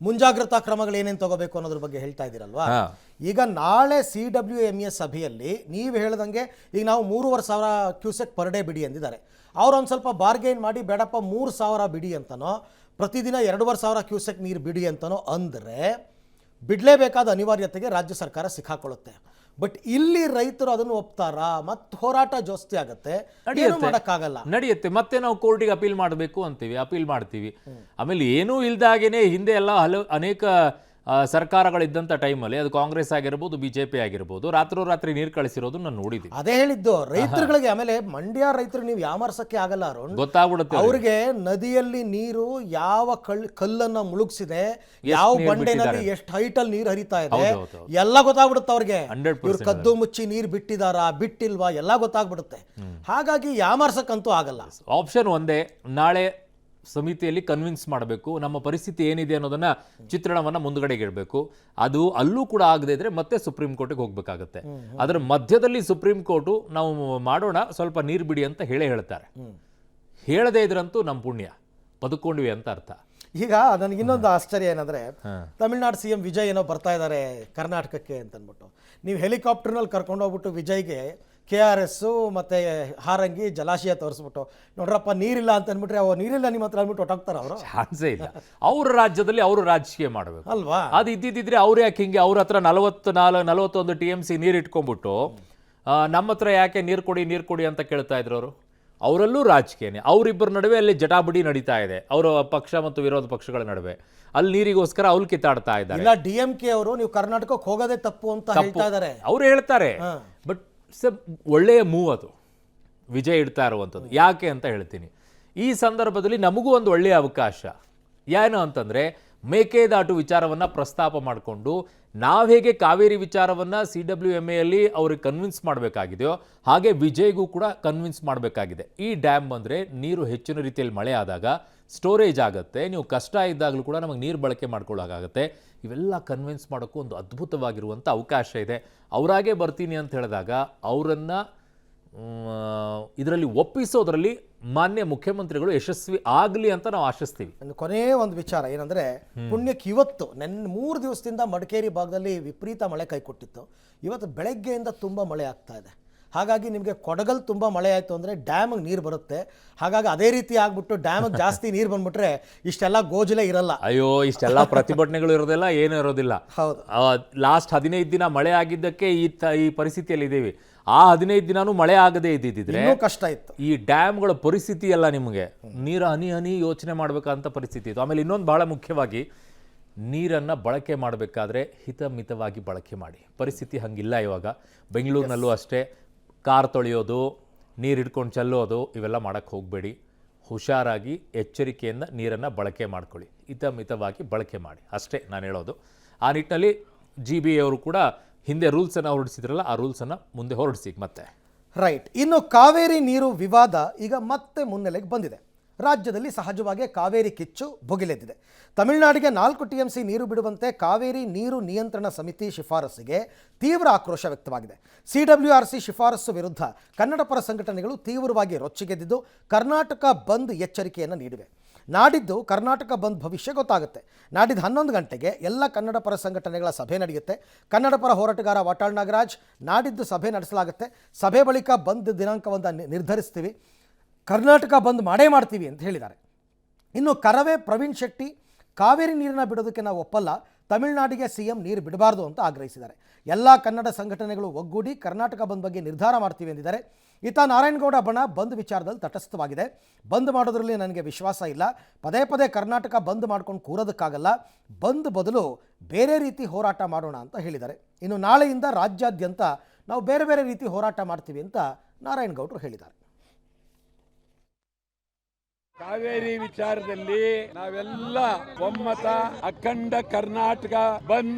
ಮುಂಜಾಗ್ರತಾ ಕ್ರಮಗಳು ಏನೇನು ತಗೋಬೇಕು ಅನ್ನೋದ್ರ ಬಗ್ಗೆ ಹೇಳ್ತಾ ಇದ್ದೀರಲ್ವಾ. ಈಗ ನಾಳೆ CWMA ಸಭೆಯಲ್ಲಿ ನೀವು ಹೇಳ್ದಂಗೆ ಈಗ ನಾವು 3,500 ಕ್ಯೂಸೆಕ್ ಪರ್ ಡೇ ಬಿಡಿ ಅಂದಿದ್ದಾರೆ. ಅವ್ರು ಒಂದು ಸ್ವಲ್ಪ ಬಾರ್ಗೇನ್ ಮಾಡಿ ಬೇಡಪ್ಪ 3,000 ಬಿಡಿ ಅಂತನೋ, ಪ್ರತಿದಿನ 2,500 ಕ್ಯೂಸೆಕ್ ನೀರು ಬಿಡಿ ಅಂತನೋ ಅಂದರೆ ಬಿಡಲೇಬೇಕಾದ ಅನಿವಾರ್ಯತೆಗೆ ರಾಜ್ಯ ಸರ್ಕಾರ ಸಿಕ್ಕಾಕೊಳ್ಳುತ್ತೆ. ಬಟ್ ಇಲ್ಲಿ ರೈತರು ಅದನ್ನು ಒಪ್ತಾರಾ? ಮತ್ತೆ ಹೋರಾಟ ಜಾಸ್ತಿ ಆಗುತ್ತೆ, ಮಾಡೋಕ್ಕಾಗಲ್ಲ, ನಡೆಯುತ್ತೆ. ಮತ್ತೆ ನಾವು ಕೋರ್ಟಿಗೆ ಅಪೀಲ್ ಮಾಡಬೇಕು ಅಂತೀವಿ, ಅಪೀಲ್ ಮಾಡ್ತೀವಿ. ಆಮೇಲೆ ಏನೂ ಇಲ್ದಾಗೇನೆ ಹಿಂದೆ ಎಲ್ಲ ಅನೇಕ ಸರ್ಕಾರಗಳಿದ್ದಂಥ ಟೈಮಲ್ಲಿ, ಅದು ಕಾಂಗ್ರೆಸ್ ಆಗಿರ್ಬೋದು, BJP ಆಗಿರ್ಬೋದು, ರಾತ್ರಿ ನೀರು ಕಳಿಸಿರೋದು ನಾನು ನೋಡಿದ್ದೀನಿ. ಅದೇ ಹೇಳಿದ್ದು ರೈತರುಗಳಿಗೆ. ಆಮೇಲೆ ಮಂಡ್ಯ ರೈತರು ನೀವು ಯಾಮರ್ಸಕ್ಕೆ ಆಗಲ್ಲ, ಗೊತ್ತಾಗ್ಬಿಡುತ್ತೆ ಅವ್ರಿಗೆ ನದಿಯಲ್ಲಿ ನೀರು ಯಾವ ಕಲ್ಲನ್ನ ಮುಳುಗಿಸಿದೆ, ಯಾವ ಬಂಡೆನಲ್ಲಿ ಎಷ್ಟು ಹೈಟಲ್ಲಿ ನೀರು ಹರಿತಾ ಇದೆ ಎಲ್ಲ ಗೊತ್ತಾಗ್ಬಿಡುತ್ತೆ ಅವ್ರಿಗೆ. ಇವ್ರು ಕದ್ದು ಮುಚ್ಚಿ ನೀರು ಬಿಟ್ಟಿಲ್ವಾ ಎಲ್ಲ ಗೊತ್ತಾಗ್ಬಿಡುತ್ತೆ. ಹಾಗಾಗಿ ಯಾಮರ್ಸಕ್ಕಂತೂ ಆಗಲ್ಲ. ಆಪ್ಷನ್ ಒಂದೇ, ನಾಳೆ ಸಮಿತಿಯಲ್ಲಿ ಕನ್ವಿನ್ಸ್ ಮಾಡಬೇಕು, ನಮ್ಮ ಪರಿಸ್ಥಿತಿ ಏನಿದೆ ಅನ್ನೋದನ್ನ ಚಿತ್ರಣವನ್ನ ಮುಂದ್ಗಡೆಗೆ ಇಡಬೇಕು. ಅದು ಅಲ್ಲೂ ಕೂಡ ಆಗದೆ ಇದ್ರೆ ಮತ್ತೆ ಸುಪ್ರೀಂ ಕೋರ್ಟಿಗೆ ಹೋಗ್ಬೇಕಾಗತ್ತೆ. ಅದರ ಮಧ್ಯದಲ್ಲಿ ಸುಪ್ರೀಂ ಕೋರ್ಟು ನಾವು ಮಾಡೋಣ ಸ್ವಲ್ಪ ನೀರು ಬಿಡಿ ಅಂತ ಹೇಳ್ತಾರೆ. ಹೇಳದೇ ಇದ್ರಂತೂ ನಮ್ಮ ಪುಣ್ಯ, ಬದುಕೊಂಡ್ವಿ ಅಂತ ಅರ್ಥ. ಈಗ ನನಗೆ ಇನ್ನೊಂದು ಆಶ್ಚರ್ಯ ಏನಂದ್ರೆ, ತಮಿಳ್ನಾಡು CM ವಿಜಯ್ ಏನೋ ಬರ್ತಾ ಇದ್ದಾರೆ ಕರ್ನಾಟಕಕ್ಕೆ ಅಂತನ್ಬಿಟ್ಟು, ನೀವು ಹೆಲಿಕಾಪ್ಟರ್ನಲ್ಲಿ ಕರ್ಕೊಂಡು ಹೋಗ್ಬಿಟ್ಟು ವಿಜಯ್ಗೆ KRS ಮತ್ತೆ ಹಾರಂಗಿ ಜಲಾಶಯ ತೋರಿಸ್ಬಿಟ್ಟು, ನೋಡ್ರಪ್ಪ ನೀರಿಲ್ಲ ಅಂತ ಅಂದ್ಬಿಟ್ರೆ ಅವ ನೀರಿಲ್ಲ ನಿಮ್ಮ ಹತ್ರ ಅಂದ್ಬಿಟ್ಟು ಹೊಟ್ಟಾಗ್ತಾರ ಅವರು? ಚಾನ್ಸೇ ಇಲ್ಲ. ಅವ್ರ ರಾಜ್ಯದಲ್ಲಿ ಅವರು ರಾಜಕೀಯ ಮಾಡಬೇಕು ಅಲ್ವಾ? ಅದು ಇದ್ದಿದ್ರೆ ಅವ್ರು ಯಾಕೆ ಹಿಂಗೆ ಅವ್ರ ಹತ್ರ 41 TMC ನೀರು ಇಟ್ಕೊಂಡ್ಬಿಟ್ಟು ನಮ್ಮ ಹತ್ರ ಯಾಕೆ ನೀರು ಕೊಡಿ ಅಂತ ಕೇಳ್ತಾ ಇದ್ರು ಅವರು? ಅವರಲ್ಲೂ ರಾಜಕೀಯನೇ. ಅವರಿಬ್ಬರ ನಡುವೆ ಅಲ್ಲಿ ಜಟಾಬಡಿ ನಡೀತಾ ಇದೆ, ಅವರ ಪಕ್ಷ ಮತ್ತು ವಿರೋಧ ಪಕ್ಷಗಳ ನಡುವೆ. ಅಲ್ಲಿ ನೀರಿಗೋಸ್ಕರ ಅವ್ರು ಕಿತ್ತಾಡ್ತಾ ಇದ್ದಾರೆ. ಇಲ್ಲ, DMK ಅವರು ನೀವು ಕರ್ನಾಟಕಕ್ಕೆ ಹೋಗೋದೇ ತಪ್ಪು ಅಂತ ಹೇಳ್ತಾ ಇದ್ದಾರೆ. ಅವ್ರು ಹೇಳ್ತಾರೆ, ಬಟ್ ಒಳ್ಳೆಯ ಮೂವ್ ಅದು ವಿಜಯ್ ಇಡ್ತಾ ಇರುವಂಥದ್ದು. ಯಾಕೆ ಅಂತ ಹೇಳ್ತೀನಿ. ಈ ಸಂದರ್ಭದಲ್ಲಿ ನಮಗೂ ಒಂದು ಒಳ್ಳೆಯ ಅವಕಾಶ ಏನು ಅಂತಂದರೆ, ಮೇಕೆದಾಟು ವಿಚಾರವನ್ನು ಪ್ರಸ್ತಾಪ ಮಾಡಿಕೊಂಡು ನಾವು ಹೇಗೆ ಕಾವೇರಿ ವಿಚಾರವನ್ನು CWMAಯಲ್ಲಿ ಅವ್ರಿಗೆ ಕನ್ವಿನ್ಸ್ ಮಾಡಬೇಕಾಗಿದೆಯೋ ಹಾಗೆ ವಿಜಯ್ಗೂ ಕೂಡ ಕನ್ವಿನ್ಸ್ ಮಾಡಬೇಕಾಗಿದೆ. ಈ ಡ್ಯಾಮ್ ಬಂದರೆ ನೀರು ಹೆಚ್ಚಿನ ರೀತಿಯಲ್ಲಿ ಮಳೆ ಆದಾಗ ಸ್ಟೋರೇಜ್ ಆಗುತ್ತೆ, ನೀವು ಕಷ್ಟ ಇದ್ದಾಗಲೂ ಕೂಡ ನಮಗೆ ನೀರು ಬಳಕೆ ಮಾಡ್ಕೊಳ್ಳೋಕ್ಕಾಗತ್ತೆ. ಇವೆಲ್ಲ ಕನ್ವಿನ್ಸ್ ಮಾಡೋಕ್ಕೂ ಒಂದು ಅದ್ಭುತವಾಗಿರುವಂಥ ಅವಕಾಶ ಇದೆ. ಅವರಾಗೆ ಬರ್ತೀನಿ ಅಂತ ಹೇಳಿದಾಗ ಅವರನ್ನು ಇದರಲ್ಲಿ ಒಪ್ಪಿಸೋದ್ರಲ್ಲಿ ಮಾನ್ಯ ಮುಖ್ಯಮಂತ್ರಿಗಳು ಯಶಸ್ವಿ ಆಗಲಿ ಅಂತ ನಾವು ಆಶಿಸ್ತೀವಿ. ಕೊನೆಯ ಒಂದು ವಿಚಾರ ಏನಂದರೆ, ಪುಣ್ಯಕ್ಕೆ ಇವತ್ತು 3 ದಿವಸದಿಂದ ಮಡಿಕೇರಿ ಭಾಗದಲ್ಲಿ ವಿಪರೀತ ಮಳೆ ಕೈಕೊಟ್ಟಿತ್ತು. ಇವತ್ತು ಬೆಳಗ್ಗೆಯಿಂದ ತುಂಬ ಮಳೆ ಆಗ್ತಾ ಇದೆ. ಹಾಗಾಗಿ ನಿಮಗೆ ಕೊಡಗಲ್ ತುಂಬ ಮಳೆ ಆಯಿತು ಅಂದರೆ ಡ್ಯಾಮಿಗೆ ನೀರು ಬರುತ್ತೆ. ಹಾಗಾಗಿ ಅದೇ ರೀತಿ ಆಗ್ಬಿಟ್ಟು ಡ್ಯಾಮಿಗೆ ಜಾಸ್ತಿ ನೀರು ಬಂದ್ಬಿಟ್ರೆ ಇಷ್ಟೆಲ್ಲ ಗೋಜಲೇ ಇರಲ್ಲ. ಅಯ್ಯೋ, ಇಷ್ಟೆಲ್ಲ ಪ್ರತಿಭಟನೆಗಳು ಇರೋದಿಲ್ಲ, ಏನೂ ಇರೋದಿಲ್ಲ. ಹೌದು, ಲಾಸ್ಟ್ 15 ದಿನ ಮಳೆ ಆಗಿದ್ದಕ್ಕೆ ಈ ಪರಿಸ್ಥಿತಿಯಲ್ಲಿ ಇದ್ದೀವಿ. ಆ 15 ದಿನಾನೂ ಮಳೆ ಆಗದೇ ಇದ್ದಿದ್ರೆ ಕಷ್ಟ ಇತ್ತು. ಈ ಡ್ಯಾಮ್ಗಳ ಪರಿಸ್ಥಿತಿ ಎಲ್ಲ ನಿಮಗೆ ನೀರು ಹನಿ ಯೋಚನೆ ಮಾಡಬೇಕಂತ ಪರಿಸ್ಥಿತಿ ಇತ್ತು. ಆಮೇಲೆ ಇನ್ನೊಂದು ಬಹಳ ಮುಖ್ಯವಾಗಿ, ನೀರನ್ನು ಬಳಕೆ ಮಾಡಬೇಕಾದ್ರೆ ಹಿತಮಿತವಾಗಿ ಬಳಕೆ ಮಾಡಿ. ಪರಿಸ್ಥಿತಿ ಹಂಗಿಲ್ಲ ಇವಾಗ. ಬೆಂಗಳೂರಿನಲ್ಲೂ ಅಷ್ಟೇ, ಕಾರ್ ತೊಳೆಯೋದು, ನೀರು ಹಿಡ್ಕೊಂಡು ಚೆಲ್ಲೋದು ಇವೆಲ್ಲ ಮಾಡೋಕ್ಕೆ ಹೋಗಬೇಡಿ. ಹುಷಾರಾಗಿ ಎಚ್ಚರಿಕೆಯಿಂದ ನೀರನ್ನು ಬಳಕೆ ಮಾಡ್ಕೊಳ್ಳಿ, ಹಿತಮಿತವಾಗಿ ಬಳಕೆ ಮಾಡಿ, ಅಷ್ಟೇ ನಾನು ಹೇಳೋದು. ಆ ನಿಟ್ಟಿನಲ್ಲಿ GB ಅವರು ಕೂಡ ಹಿಂದೆ ರೂಲ್ಸನ್ನು ಹೊರಡಿಸಿದ್ರಲ್ಲ, ಆ ರೂಲ್ಸನ್ನು ಮುಂದೆ ಹೊರಡಿಸಿ ಮತ್ತೆ. ರೈಟ್. ಇನ್ನು ಕಾವೇರಿ ನೀರು ವಿವಾದ ಈಗ ಮತ್ತೆ ಮುನ್ನೆಲೆಗೆ ಬಂದಿದೆ. ರಾಜ್ಯದಲ್ಲಿ ಸಹಜವಾಗಿ ಕಾವೇರಿ ಕಿಚ್ಚು ಭುಗಿಲೆದ್ದಿದೆ. ತಮಿಳುನಾಡಿಗೆ 4 TMC ನೀರು ಬಿಡುವಂತೆ ಕಾವೇರಿ ನೀರು ನಿಯಂತ್ರಣ ಸಮಿತಿ ಶಿಫಾರಸ್ಸಿಗೆ ತೀವ್ರ ಆಕ್ರೋಶ ವ್ಯಕ್ತವಾಗಿದೆ. CWRC ಶಿಫಾರಸ್ಸು ವಿರುದ್ಧ ಕನ್ನಡಪರ ಸಂಘಟನೆಗಳು ತೀವ್ರವಾಗಿ ರೊಚ್ಚಿಗೆದ್ದಿದ್ದು ಕರ್ನಾಟಕ ಬಂದ್ ಎಚ್ಚರಿಕೆಯನ್ನು ನೀಡಿವೆ. ನಾಡಿದ್ದು ಕರ್ನಾಟಕ ಬಂದ್ ಭವಿಷ್ಯ ಗೊತ್ತಾಗುತ್ತೆ. ನಾಡಿದ್ದು 11 ಗಂಟೆಗೆ ಎಲ್ಲ ಕನ್ನಡ ಪರ ಸಂಘಟನೆಗಳ ಸಭೆ ನಡೆಯುತ್ತೆ. ಕನ್ನಡ ಪರ ಹೋರಾಟಗಾರ ವಾಟಾಳ್ ನಾಗರಾಜ್ ನಾಡಿದ್ದು ಸಭೆ ನಡೆಸಲಾಗುತ್ತೆ. ಸಭೆ ಬಳಿಕ ಬಂದ್ ದಿನಾಂಕವನ್ನು ನಿರ್ಧರಿಸ್ತೀವಿ, ಕರ್ನಾಟಕ ಬಂದ್ ಮಾಡೇ ಮಾಡ್ತೀವಿ ಅಂತ ಹೇಳಿದ್ದಾರೆ. ಇನ್ನು ಕರವೇ ಪ್ರವೀಣ್ ಶೆಟ್ಟಿ ಕಾವೇರಿ ನೀರನ್ನು ಬಿಡೋದಕ್ಕೆ ನಾವು ಒಪ್ಪಲ್ಲ, ತಮಿಳುನಾಡಿಗೆ CM ನೀರು ಬಿಡಬಾರ್ದು ಅಂತ ಆಗ್ರಹಿಸಿದ್ದಾರೆ. ಎಲ್ಲ ಕನ್ನಡ ಸಂಘಟನೆಗಳು ಒಗ್ಗೂಡಿ ಕರ್ನಾಟಕ ಬಂದ್ ಬಗ್ಗೆ ನಿರ್ಧಾರ ಮಾಡ್ತೀವಿ ಎಂದಿದ್ದಾರೆ. ಈತ ನಾರಾಯಣಗೌಡ ಬಣ ಬಂದ್ ವಿಚಾರದಲ್ಲಿ ತಟಸ್ಥವಾಗಿದೆ. ಬಂದ್ ಮಾಡೋದ್ರಲ್ಲಿ ನನಗೆ ವಿಶ್ವಾಸ ಇಲ್ಲ, ಪದೇ ಪದೇ ಕರ್ನಾಟಕ ಬಂದ್ ಮಾಡ್ಕೊಂಡು ಕೂರೋದಕ್ಕಾಗಲ್ಲ, ಬಂದ್ ಬದಲು ಬೇರೆ ರೀತಿ ಹೋರಾಟ ಮಾಡೋಣ ಅಂತ ಹೇಳಿದ್ದಾರೆ. ಇನ್ನು ನಾಳೆಯಿಂದ ರಾಜ್ಯಾದ್ಯಂತ ನಾವು ಬೇರೆ ಬೇರೆ ರೀತಿ ಹೋರಾಟ ಮಾಡ್ತೀವಿ ಅಂತ ನಾರಾಯಣಗೌಡರು ಹೇಳಿದ್ದಾರೆ. ಕಾವೇರಿ ವಿಚಾರದಲ್ಲಿ ನಾವೆಲ್ಲ ಒಮ್ಮತ ಅಖಂಡ ಕರ್ನಾಟಕ ಬಂದ್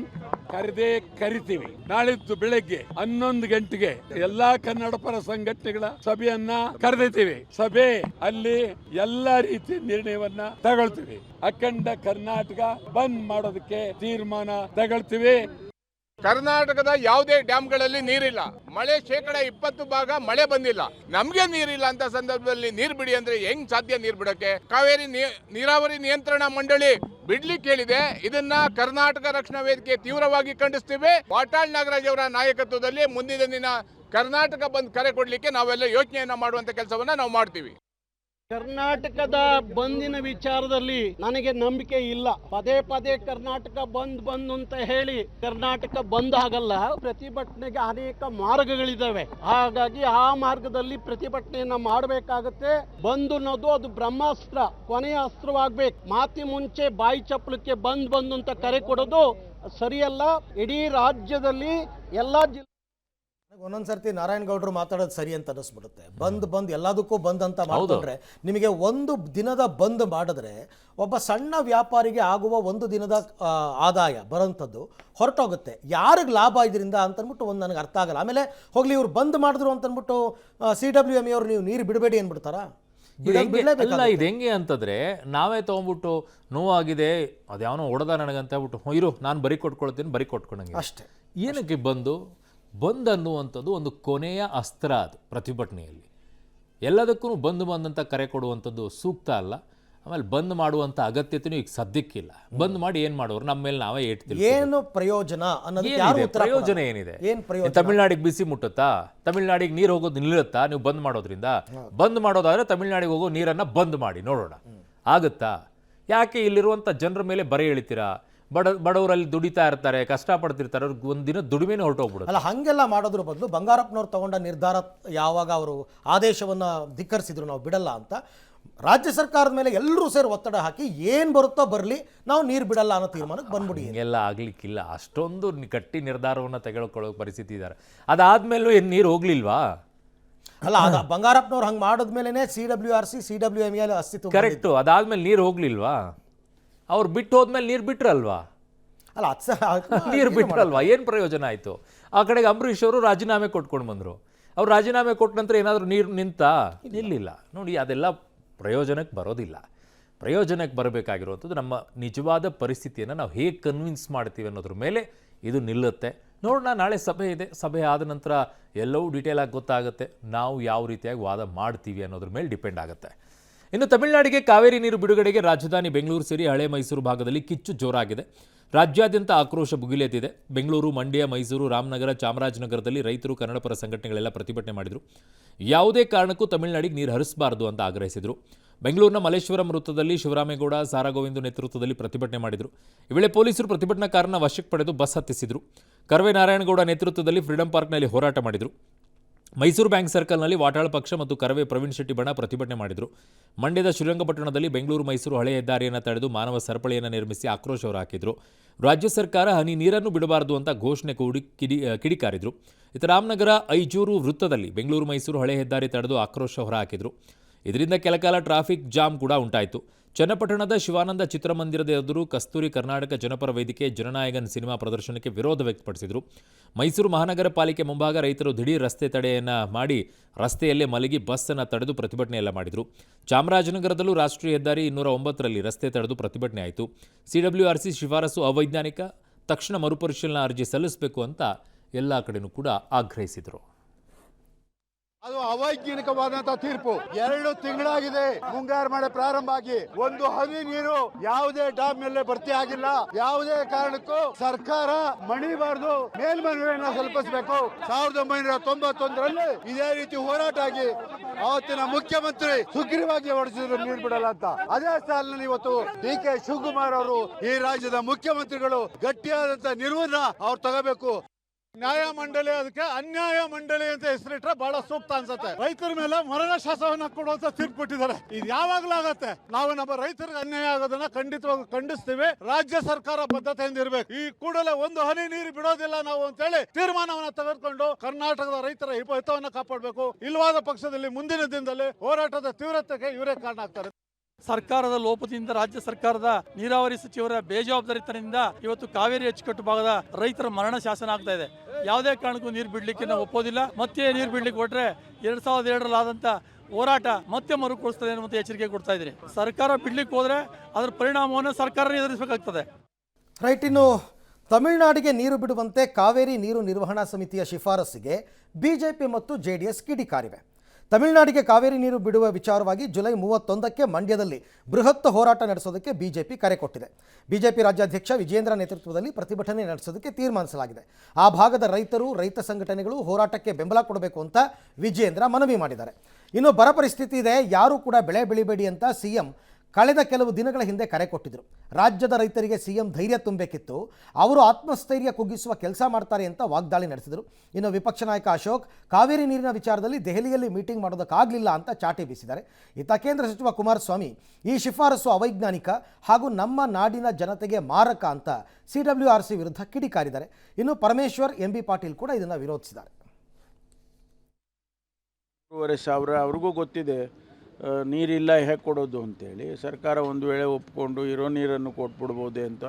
ಕರಿತೀವಿ. ನಾಳಿದ್ದು ಬೆಳಗ್ಗೆ 11 ಗಂಟೆಗೆ ಎಲ್ಲಾ ಕನ್ನಡ ಪರ ಸಂಘಟನೆಗಳ ಸಭೆಯನ್ನ ಕರೆದಿದ್ದೀವಿ. ಸಭೆ ಅಲ್ಲಿ ಎಲ್ಲಾ ರೀತಿಯ ನಿರ್ಣಯವನ್ನ ತಗೊಳ್ತೀವಿ. ಅಖಂಡ ಕರ್ನಾಟಕ ಬಂದ್ ಮಾಡೋದಕ್ಕೆ ತೀರ್ಮಾನ ತಗೊಳ್ತೀವಿ. ಕರ್ನಾಟಕದ ಯಾವುದೇ ಡ್ಯಾಮ್ಗಳಲ್ಲಿ ನೀರಿಲ್ಲ. ಮಳೆ 20% ಮಳೆ ಬಂದಿಲ್ಲ. ನಮ್ಗೆ ನೀರಿಲ್ಲ ಅಂತ ಸಂದರ್ಭದಲ್ಲಿ ನೀರ್ ಬಿಡಿ ಅಂದ್ರೆ ಹೆಂಗ್ ಸಾಧ್ಯ ನೀರ್ ಬಿಡಕ್ಕೆ? ಕಾವೇರಿ ನೀರಾವರಿ ನಿಯಂತ್ರಣ ಮಂಡಳಿ ಬಿಡ್ಲಿಕ್ಕೆ ಹೇಳಿದೆ. ಇದನ್ನ ಕರ್ನಾಟಕ ರಕ್ಷಣಾ ವೇದಿಕೆ ತೀವ್ರವಾಗಿ ಖಂಡಿಸ್ತೀವಿ. ವಾಟಾಳ್ ನಾಗರಾಜ್ ಅವರ ನಾಯಕತ್ವದಲ್ಲಿ ಮುಂದಿನ ದಿನ ಕರ್ನಾಟಕ ಬಂದ್ ಕರೆ ಕೊಡ್ಲಿಕ್ಕೆ ನಾವೆಲ್ಲ ಯೋಚನೆಯನ್ನ ಮಾಡುವಂತ ಕೆಲಸವನ್ನ ನಾವು ಮಾಡ್ತೀವಿ. ಕರ್ನಾಟಕದ ಬಂದಿನ ವಿಚಾರದಲ್ಲಿ ನನಗೆ ನಂಬಿಕೆ ಇಲ್ಲ. ಪದೇ ಪದೇ ಕರ್ನಾಟಕ ಬಂದ್ ಅಂತ ಹೇಳಿ ಕರ್ನಾಟಕ ಬಂದ್ ಆಗಲ್ಲ. ಪ್ರತಿಭಟನೆಗೆ ಅನೇಕ ಮಾರ್ಗಗಳಿದ್ದಾವೆ. ಹಾಗಾಗಿ ಆ ಮಾರ್ಗದಲ್ಲಿ ಪ್ರತಿಭಟನೆಯನ್ನ ಮಾಡಬೇಕಾಗತ್ತೆ. ಬಂದ್ ಅನ್ನೋದು ಅದು ಬ್ರಹ್ಮಾಸ್ತ್ರ, ಕೊನೆಯ ಅಸ್ತ್ರವಾಗ್ಬೇಕು. ಮಾತಿ ಮುಂಚೆ ಬಾಯಿ ಚಪ್ಪಲಕ್ಕೆ ಬಂದ್ ಅಂತ ಕರೆ ಕೊಡೋದು ಸರಿಯಲ್ಲ. ಇಡೀ ರಾಜ್ಯದಲ್ಲಿ ಎಲ್ಲಾ ಒಂದೊಂದ್ಸರ್ತಿ ನಾರಾಯಣಗೌಡರು ಮಾತಾಡೋದು ಸರಿ ಅಂತ ಅನಿಸ್ಬಿಡುತ್ತೆ. ಬಂದ್ ಎಲ್ಲದಕ್ಕೂ ಬಂದ್ ಅಂತ ಮಾಡಿಕೊಂಡ್ರೆ ನಿಮಗೆ ಒಂದು ದಿನದ ಬಂದ್ ಮಾಡಿದ್ರೆ ಒಬ್ಬ ಸಣ್ಣ ವ್ಯಾಪಾರಿಗೆ ಆಗುವ ಒಂದು ದಿನದ ಆದಾಯ ಬರೋಂಥದ್ದು ಹೊರಟೋಗುತ್ತೆ. ಯಾರಿಗೆ ಲಾಭ ಇದರಿಂದ ಅಂತಂದ್ಬಿಟ್ಟು ಒಂದು ನನಗೆ ಅರ್ಥ ಆಗಲ್ಲ. ಆಮೇಲೆ ಹೋಗ್ಲಿ ಇವ್ರು ಬಂದ್ ಮಾಡಿದ್ರು ಅಂತಂದ್ಬಿಟ್ಟು CWMA ಅವ್ರು ನೀವು ನೀರು ಬಿಡಬೇಡಿ ಅಂದ್ಬಿಡ್ತಾರಾ? ಇಲ್ಲ, ಇದು ಹೆಂಗೆ ಅಂತಂದ್ರೆ ನಾವೇ ತೊಗೊಂಡ್ಬಿಟ್ಟು ನೋವಾಗಿದೆ ಅದ್ಯಾವನೋ ಹೊಡೆದ ನನಗಂತ ಹೇಳ್ಬಿಟ್ಟು ಇರು ನಾನು ಬರಿ ಕೊಟ್ಕೊಳಂಗೆ ಅಷ್ಟೇ. ಏನಕ್ಕೆ ಬಂದ್ ಅನ್ನುವಂಥದ್ದು ಒಂದು ಕೊನೆಯ ಅಸ್ತ್ರ. ಅದು ಪ್ರತಿಭಟನೆಯಲ್ಲಿ ಎಲ್ಲದಕ್ಕೂ ಬಂದಂತ ಕರೆ ಕೊಡುವಂಥದ್ದು ಸೂಕ್ತ ಅಲ್ಲ. ಆಮೇಲೆ ಬಂದ್ ಮಾಡುವಂಥ ಅಗತ್ಯತೆಯೂ ಈಗ ಸದ್ಯಕ್ಕಿಲ್ಲ. ಬಂದ್ ಮಾಡಿ ಏನು ಮಾಡೋರು, ನಮ್ಮ ಮೇಲೆ ನಾವೇ ಏಟ್ತೀವಿ. ಏನು ಪ್ರಯೋಜನ ಅನ್ನೋದು ಪ್ರಯೋಜನ ಏನಿದೆ? ತಮಿಳ್ನಾಡಿಗೆ ಬಿಸಿ ಮುಟ್ಟುತ್ತಾ? ತಮಿಳ್ನಾಡಿಗೆ ನೀರು ಹೋಗೋದು ನಿಲ್ಲುತ್ತಾ ನೀವು ಬಂದ್ ಮಾಡೋದ್ರಿಂದ? ಬಂದ್ ಮಾಡೋದಾದ್ರೆ ತಮಿಳ್ನಾಡಿಗೆ ಹೋಗೋ ನೀರನ್ನು ಬಂದ್ ಮಾಡಿ ನೋಡೋಣ, ಆಗುತ್ತಾ? ಯಾಕೆ ಇಲ್ಲಿರುವಂಥ ಜನರ ಮೇಲೆ ಬರೆ ಎಳಿತೀರಾ? ಬಡವರಲ್ಲಿ ದುಡಿತಾ ಇರ್ತಾರೆ, ಕಷ್ಟಪಡ್ತಿರ್ತಾರೆ, ಅವ್ರಿಗೆ ಒಂದಿನ ದುಡಿಮೆನೇ ಹೊರಟೋಗ್ಬಿಡುತ್ತೆ. ಅಲ್ಲ, ಹಾಗೆಲ್ಲ ಮಾಡೋದ್ರ ಬದಲು ಬಂಗಾರಪ್ಪನವ್ರು ತಗೊಂಡ ನಿರ್ಧಾರ ಯಾವಾಗ ಅವರು ಆದೇಶವನ್ನು ಧಿಕ್ಕರಿಸಿದ್ರು ನಾವು ಬಿಡಲ್ಲ ಅಂತ, ರಾಜ್ಯ ಸರ್ಕಾರದ ಮೇಲೆ ಎಲ್ಲರೂ ಸೇರಿ ಒತ್ತಡ ಹಾಕಿ ಏನು ಬರುತ್ತೋ ಬರಲಿ ನಾವು ನೀರು ಬಿಡಲ್ಲ ಅನ್ನೋ ತೀರ್ಮಾನಕ್ಕೆ ಬಂದ್ಬಿಡಿ. ಎಲ್ಲ ಆಗ್ಲಿಕ್ಕಿಲ್ಲ. ಅಷ್ಟೊಂದು ಗಟ್ಟಿ ನಿರ್ಧಾರವನ್ನು ತೆಗೆದುಕೊಳ್ಳೋ ಪರಿಸ್ಥಿತಿ ಇದ್ದಾರೆ. ಅದಾದ್ಮೇಲೂ ಏನು ನೀರು ಹೋಗ್ಲಿಲ್ವಾ? ಅಲ್ಲ, ಬಂಗಾರಪ್ಪನವ್ರು ಹಂಗೆ ಮಾಡಿದ್ಮೇಲೆ CWRC CWMA ಅಸ್ತಿತ್ವ. ಕರೆಕ್ಟು. ಅದಾದ್ಮೇಲೆ ನೀರು ಹೋಗ್ಲಿಲ್ವಾ? ಅವ್ರು ಬಿಟ್ಟು ಹೋದ್ಮೇಲೆ ನೀರು ಬಿಟ್ರಲ್ವಾ? ಅಲ್ಲ ಅದು ಸಹ ನೀರು ಬಿಟ್ರಲ್ವಾ? ಏನು ಪ್ರಯೋಜನ ಆಯಿತು? ಆ ಕಡೆಗೆ ಅಂಬರೀಷ್ ಅವರು ರಾಜೀನಾಮೆ ಕೊಟ್ಕೊಂಡು ಬಂದರು. ಅವ್ರು ರಾಜೀನಾಮೆ ಕೊಟ್ಟ ನಂತರ ಏನಾದರೂ ನೀರು ನಿಲ್ಲಿಲ್ಲ ನೋಡಿ. ಅದೆಲ್ಲ ಪ್ರಯೋಜನಕ್ಕೆ ಬರೋದಿಲ್ಲ. ಪ್ರಯೋಜನಕ್ಕೆ ಬರಬೇಕಾಗಿರುವಂಥದ್ದು ನಮ್ಮ ನಿಜವಾದ ಪರಿಸ್ಥಿತಿಯನ್ನು ನಾವು ಹೇಗೆ ಕನ್ವಿನ್ಸ್ ಮಾಡ್ತೀವಿ ಅನ್ನೋದ್ರ ಮೇಲೆ ಇದು ನಿಲ್ಲುತ್ತೆ. ನೋಡೋಣ, ನಾಳೆ ಸಭೆ ಇದೆ. ಸಭೆ ಆದ ನಂತರ ಎಲ್ಲವೂ ಡೀಟೇಲಾಗಿ ಗೊತ್ತಾಗುತ್ತೆ. ನಾವು ಯಾವ ರೀತಿಯಾಗಿ ವಾದ ಮಾಡ್ತೀವಿ ಅನ್ನೋದ್ರ ಮೇಲೆ ಡಿಪೆಂಡ್ ಆಗುತ್ತೆ. ಇನ್ನು ತಮಿಳುನಾಡಿಗೆ ಕಾವೇರಿ ನೀರು ಬಿಡುಗಡೆಗೆ ರಾಜಧಾನಿ ಬೆಂಗಳೂರು ಸೇರಿ ಹಳೆ ಮೈಸೂರು ಭಾಗದಲ್ಲಿ ಕಿಚ್ಚು ಜೋರಾಗಿದೆ. ರಾಜ್ಯಾದ್ಯಂತ ಆಕ್ರೋಶ ಭುಗಿಲೆದ್ದಿದೆ. ಬೆಂಗಳೂರು, ಮಂಡ್ಯ, ಮೈಸೂರು, ರಾಮನಗರ, ಚಾಮರಾಜನಗರದಲ್ಲಿ ರೈತರು, ಕನ್ನಡಪರ ಸಂಘಟನೆಗಳೆಲ್ಲ ಪ್ರತಿಭಟನೆ ಮಾಡಿದರು. ಯಾವುದೇ ಕಾರಣಕ್ಕೂ ತಮಿಳುನಾಡಿಗೆ ನೀರು ಹರಿಸಬಾರದು ಅಂತ ಆಗ್ರಹಿಸಿದರು. ಬೆಂಗಳೂರಿನ ಮಲ್ಲೇಶ್ವರಂ ವೃತ್ತದಲ್ಲಿ ಶಿವರಾಮೇಗೌಡ, ಸಾರಾ ಗೋವಿಂದ್ ನೇತೃತ್ವದಲ್ಲಿ ಪ್ರತಿಭಟನೆ ಮಾಡಿದರು. ಈ ವೇಳೆ ಪೊಲೀಸರು ಪ್ರತಿಭಟನಾಕಾರನ ವಶಕ್ಕೆ ಪಡೆದು ಬಸ್ ಹತ್ತಿಸಿದರು. ಕರ್ವೆ ನಾರಾಯಣಗೌಡ ನೇತೃತ್ವದಲ್ಲಿ ಫ್ರೀಡಂ ಪಾರ್ಕ್ನಲ್ಲಿ ಹೋರಾಟ ಮಾಡಿದರು. ಮೈಸೂರು ಬ್ಯಾಂಕ್ ಸರ್ಕಲ್ನಲ್ಲಿ ವಾಟಾಳ್ ಪಕ್ಷ ಮತ್ತು ಕರವೇ ಪ್ರವೀಣ್ ಶೆಟ್ಟಿ ಬಣ ಪ್ರತಿಭಟನೆ ಮಾಡಿದರು. ಮಂಡ್ಯದ ಶ್ರೀರಂಗಪಟ್ಟಣದಲ್ಲಿ ಬೆಂಗಳೂರು ಮೈಸೂರು ಹಳೆಯ ಹೆದ್ದಾರಿಯನ್ನು ತಡೆದು ಮಾನವ ಸರಪಳಿಯನ್ನು ನಿರ್ಮಿಸಿ ಆಕ್ರೋಶ ಹೊರಹಾಕಿದರು. ರಾಜ್ಯ ಸರ್ಕಾರ ಹನಿ ನೀರನ್ನು ಬಿಡಬಾರದು ಅಂತ ಘೋಷಣೆ ಕಿಡಿಕಾರಿದರು. ಇತ ರಾಮನಗರ ಐಜೂರು ವೃತ್ತದಲ್ಲಿ ಬೆಂಗಳೂರು ಮೈಸೂರು ಹಳೆಯ ಹೆದ್ದಾರಿ ತಡೆದು ಆಕ್ರೋಶ ಹೊರಹಾಕಿದರು. ಇದರಿಂದ ಕೆಲಕಾಲ ಟ್ರಾಫಿಕ್ ಜಾಮ್ ಕೂಡ ಉಂಟಾಯಿತು. ಚನ್ನಪಟ್ಟಣದ ಶಿವಾನಂದ ಚಿತ್ರಮಂದಿರದ ಎದುರು ಕಸ್ತೂರಿ ಕರ್ನಾಟಕ ಜನಪರ ವೇದಿಕೆ ಜನನಾಯಕನ್ ಸಿನಿಮಾ ಪ್ರದರ್ಶನಕ್ಕೆ ವಿರೋಧ ವ್ಯಕ್ತಪಡಿಸಿದರು. ಮೈಸೂರು ಮಹಾನಗರ ಪಾಲಿಕೆ ಮುಂಭಾಗ ರೈತರು ದಿಢೀರ್ ರಸ್ತೆ ತಡೆಯನ್ನು ಮಾಡಿ ರಸ್ತೆಯಲ್ಲೇ ಮಲಗಿ ಬಸ್ಸನ್ನು ತಡೆದು ಪ್ರತಿಭಟನೆಯೆಲ್ಲ ಮಾಡಿದರು. ಚಾಮರಾಜನಗರದಲ್ಲೂ ರಾಷ್ಟ್ರೀಯ ಹೆದ್ದಾರಿ 209ರಲ್ಲಿ ರಸ್ತೆ ತಡೆದು ಪ್ರತಿಭಟನೆ ಆಯಿತು. CWRC ಶಿಫಾರಸು ಅವೈಜ್ಞಾನಿಕ, ತಕ್ಷಣ ಮರುಪರಿಶೀಲನಾ ಅರ್ಜಿ ಸಲ್ಲಿಸಬೇಕು ಅಂತ ಎಲ್ಲ ಕಡೆನೂ ಕೂಡ ಆಗ್ರಹಿಸಿದರು. ಅದು ಅವೈಜ್ಞಾನಿಕವಾದಂತಹ ತೀರ್ಪು. 2 ತಿಂಗಳಾಗಿದೆ ಮುಂಗಾರು ಮಳೆ ಪ್ರಾರಂಭ ಆಗಿ, ಒಂದು ಹನಿ ನೀರು ಯಾವುದೇ ಡ್ಯಾಮ್ ಮೇಲೆ ಭರ್ತಿ ಆಗಿಲ್ಲ. ಯಾವುದೇ ಕಾರಣಕ್ಕೂ ಸರ್ಕಾರ ಮಣಿಬಾರದು, ಮೇಲ್ಮನವಿಯನ್ನು ಸಲ್ಲಿಸಬೇಕು. 1991ರಲ್ಲಿ ಇದೇ ರೀತಿ ಹೋರಾಟ ಆಗಿ ಅವತ್ತಿನ ಮುಖ್ಯಮಂತ್ರಿ ಸುಗ್ರೀವಾಗಿ ಹೊಡೆಸಿದ್ರು ನೀರು ಬಿಡಲ್ಲ ಅಂತ. ಅದೇ ಸಾಲಿನಲ್ಲಿ ಇವತ್ತು DK ಶಿವಕುಮಾರ್ ಅವರು, ಈ ರಾಜ್ಯದ ಮುಖ್ಯಮಂತ್ರಿಗಳು ಗಟ್ಟಿಯಾದಂತಹ ನಿಲುವನ್ನ ಅವ್ರು ತಗೋಬೇಕು. ನ್ಯಾಯ ಮಂಡಳಿ ಅದಕ್ಕೆ ಅನ್ಯಾಯ ಮಂಡಳಿ ಅಂತ ಹೆಸರಿಟ್ರೆ ಬಹಳ ಸೂಕ್ತ ಅನ್ಸುತ್ತೆ. ರೈತರ ಮೇಲೆ ಮರಣ ಶಾಸನವನ್ನ ಕೊಡುವಂತ ತೀರ್ಪು ಕೊಟ್ಟಿದ್ದಾರೆ. ಇದು ಯಾವಾಗ್ಲೂ ಆಗತ್ತೆ. ನಾವು ನಮ್ಮ ರೈತರಿಗೆ ಅನ್ಯಾಯ ಆಗೋದನ್ನ ಖಂಡಿತವಾಗಿ ಖಂಡಿಸ್ತೀವಿ. ರಾಜ್ಯ ಸರ್ಕಾರ ಬದ್ಧತೆಯಿಂದ ಇರಬೇಕು. ಈ ಕೂಡಲೇ ಒಂದು ಹನಿ ನೀರು ಬಿಡೋದಿಲ್ಲ ನಾವು ಅಂತ ಹೇಳಿ ತೀರ್ಮಾನವನ್ನ ತೆಗೆದುಕೊಂಡು ಕರ್ನಾಟಕದ ರೈತರ ಹಿತವನ್ನ ಕಾಪಾಡಬೇಕು. ಇಲ್ಲವಾದ ಪಕ್ಷದಲ್ಲಿ ಮುಂದಿನ ದಿನದಲ್ಲಿ ಹೋರಾಟದ ತೀವ್ರತೆಗೆ ಇವರೇ ಕಾರಣ ಆಗ್ತಾರೆ. ಸರ್ಕಾರದ ಲೋಪದಿಂದ, ರಾಜ್ಯ ಸರ್ಕಾರದ ನೀರಾವರಿ ಸಚಿವರ ಬೇಜವಾಬ್ದಾರಿತನದಿಂದ ಇವತ್ತು ಕಾವೇರಿ ಅಚ್ಚುಕಟ್ಟು ಭಾಗದ ರೈತರ ಮರಣ ಶಾಸನ ಆಗ್ತಾ ಇದೆ. ಯಾವುದೇ ಕಾರಣಕ್ಕೂ ನೀರು ಬಿಡ್ಲಿಕ್ಕೆ ನಾವು ಒಪ್ಪೋದಿಲ್ಲ. ಮತ್ತೆ ನೀರು ಬಿಡ್ಲಿಕ್ಕೆ ಹೊರಟ್ರೆ 2002ರಲ್ಲಿ ಆದಂತ ಹೋರಾಟ ಮತ್ತೆ ಮರುಕಳಿಸ್ತದೆ ಅನ್ನುವಂಥ ಎಚ್ಚರಿಕೆ ಕೊಡ್ತಾ ಇದ್ದೀನಿ. ಸರ್ಕಾರ ಬಿಡ್ಲಿಕ್ಕೆ ಹೋದ್ರೆ ಅದರ ಪರಿಣಾಮವನ್ನು ಸರ್ಕಾರ ಎದುರಿಸಬೇಕಾಗ್ತದೆ. ರೈಟ್. ಇನ್ನು ತಮಿಳುನಾಡಿಗೆ ನೀರು ಬಿಡುವಂತೆ ಕಾವೇರಿ ನೀರು ನಿರ್ವಹಣಾ ಸಮಿತಿಯ ಶಿಫಾರಸ್ಸಿಗೆ BJP ಮತ್ತು JDS ಕಿಡಿಕಾರಿವೆ. ತಮಿಳುನಾಡಿಗೆ ಕಾವೇರಿ ನೀರು ಬಿಡುವ ವಿಚಾರವಾಗಿ ಜುಲೈ 31ಕ್ಕೆ ಮಂಡ್ಯದಲ್ಲಿ ಬೃಹತ್ ಹೋರಾಟ ನಡೆಸೋದಕ್ಕೆ BJP ಕರೆ ಕೊಟ್ಟಿದೆ. BJP ರಾಜ್ಯಾಧ್ಯಕ್ಷ ವಿಜೇಂದ್ರ ನೇತೃತ್ವದಲ್ಲಿ ಪ್ರತಿಭಟನೆ ನಡೆಸೋದಕ್ಕೆ ತೀರ್ಮಾನಿಸಲಾಗಿದೆ. ಆ ಭಾಗದ ರೈತರು, ರೈತ ಸಂಘಟನೆಗಳು ಹೋರಾಟಕ್ಕೆ ಬೆಂಬಲ ಕೊಡಬೇಕು ಅಂತ ವಿಜೇಂದ್ರ ಮನವಿ ಮಾಡಿದ್ದಾರೆ. ಇನ್ನು ಬರ ಪರಿಸ್ಥಿತಿ ಇದೆ, ಯಾರೂ ಕೂಡ ಬೆಳೆ ಬೆಳಿಬೇಡಿ ಅಂತ CM ಕಳೆದ ಕೆಲವು ದಿನಗಳ ಹಿಂದೆ ಕರೆ ಕೊಟ್ಟಿದ್ದರು. ರಾಜ್ಯದ ರೈತರಿಗೆ CM ಧೈರ್ಯ ತುಂಬಬೇಕಿತ್ತು, ಅವರು ಆತ್ಮಸ್ಥೈರ್ಯ ಕುಗ್ಗಿಸುವ ಕೆಲಸ ಮಾಡ್ತಾರೆ ಅಂತ ವಾಗ್ದಾಳಿ ನಡೆಸಿದರು. ಇನ್ನು ವಿಪಕ್ಷ ನಾಯಕ ಅಶೋಕ್ ಕಾವೇರಿ ನೀರಿನ ವಿಚಾರದಲ್ಲಿ ದೆಹಲಿಯಲ್ಲಿ ಮೀಟಿಂಗ್ ಮಾಡೋದಕ್ಕಾಗಲಿಲ್ಲ ಅಂತ ಚಾಟಿ ಬೀಸಿದ್ದಾರೆ. ಇತ್ತ ಕೇಂದ್ರ ಸಚಿವ ಕುಮಾರಸ್ವಾಮಿ ಈ ಶಿಫಾರಸು ಅವೈಜ್ಞಾನಿಕ ಹಾಗೂ ನಮ್ಮ ನಾಡಿನ ಜನತೆಗೆ ಮಾರಕ ಅಂತ CWRC ವಿರುದ್ಧ ಕಿಡಿಕಾರಿದ್ದಾರೆ. ಇನ್ನು ಪರಮೇಶ್ವರ್, MB ಪಾಟೀಲ್ ಕೂಡ ಇದನ್ನು ವಿರೋಧಿಸಿದ್ದಾರೆ. 2,500 ಅವ್ರಿಗೂ ಗೊತ್ತಿದೆ ನೀರಿಲ್ಲ ಹೇಗೆ ಕೊಡೋದು ಅಂತೇಳಿ. ಸರ್ಕಾರ ಒಂದು ವೇಳೆ ಒಪ್ಪಿಕೊಂಡು ಇರೋ ನೀರನ್ನು ಕೊಟ್ಬಿಡ್ಬೋದೇ ಅಂತ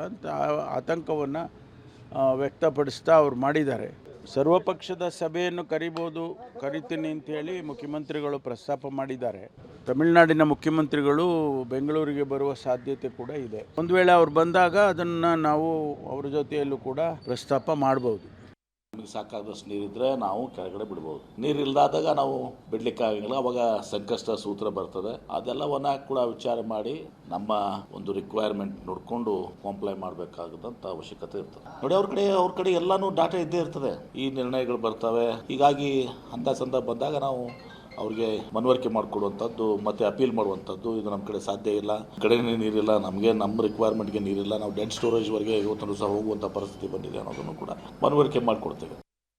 ಆತಂಕವನ್ನು ವ್ಯಕ್ತಪಡಿಸ್ತಾ ಅವ್ರು ಮಾಡಿದ್ದಾರೆ. ಸರ್ವಪಕ್ಷದ ಸಭೆಯನ್ನು ಕರಿತೀನಿ ಅಂಥೇಳಿ ಮುಖ್ಯಮಂತ್ರಿಗಳು ಪ್ರಸ್ತಾಪ ಮಾಡಿದ್ದಾರೆ. ತಮಿಳುನಾಡಿನ ಮುಖ್ಯಮಂತ್ರಿಗಳು ಬೆಂಗಳೂರಿಗೆ ಬರುವ ಸಾಧ್ಯತೆ ಕೂಡ ಇದೆ. ಒಂದು ವೇಳೆ ಅವ್ರು ಬಂದಾಗ ಅದನ್ನು ನಾವು ಅವ್ರ ಜೊತೆಯಲ್ಲೂ ಕೂಡ ಪ್ರಸ್ತಾಪ ಮಾಡ್ಬೋದು. ನಮಗೆ ಸಾಕಾದಷ್ಟು ನೀರಿದ್ರೆ ನಾವು ಕೆಳಗಡೆ ಬಿಡ್ಬೋದು. ನೀರಿಲ್ಲದಾದಾಗ ನಾವು ಬಿಡ್ಲಿಕ್ಕಾಗಂಗಿಲ್ಲ. ಅವಾಗ ಸಂಕಷ್ಟ ಸೂತ್ರ ಬರ್ತದೆ. ಅದೆಲ್ಲವನ್ನ ಕೂಡ ವಿಚಾರ ಮಾಡಿ ನಮ್ಮ ಒಂದು ರಿಕ್ವೈರ್ಮೆಂಟ್ ನೋಡಿಕೊಂಡು ಕಾಂಪ್ಲೈ ಮಾಡಬೇಕಾದಂಥ ಅವಶ್ಯಕತೆ ಇರ್ತದೆ. ನೋಡಿ, ಅವ್ರ ಕಡೆ ಎಲ್ಲಾನು ಡಾಟಾ ಇದ್ದೇ ಇರ್ತದೆ. ಈ ನಿರ್ಣಯಗಳು ಬರ್ತವೆ. ಹೀಗಾಗಿ ಅಂತ ಸಂದರ್ಭ ಬಂದಾಗ ನಾವು ಅವ್ರಿಗೆ ಮನವರಿಕೆ ಮಾಡಿಕೊಡುವಂಥದ್ದು ಮತ್ತೆ ಅಪೀಲ್ ಮಾಡುವಂಥದ್ದು ಇದು ನಮ್ಮ ಕಡೆ ಸಾಧ್ಯ ಇಲ್ಲ. ಕಡೆನೇ ನೀರಿಲ್ಲ, ನಮ್ಮ ರಿಕ್ವೈರ್ಮೆಂಟ್ಗೆ ನೀರಿಲ್ಲ, ನಾವು ಡೆಡ್ ಸ್ಟೋರೇಜ್ವರೆಗೆ ಇವತ್ತೂ ಸಹ ಹೋಗುವಂಥ ಪರಿಸ್ಥಿತಿ ಬಂದಿದೆ ಅನ್ನೋದನ್ನು ಕೂಡ ಮನವರಿಕೆ ಮಾಡಿಕೊಡ್ತೇವೆ.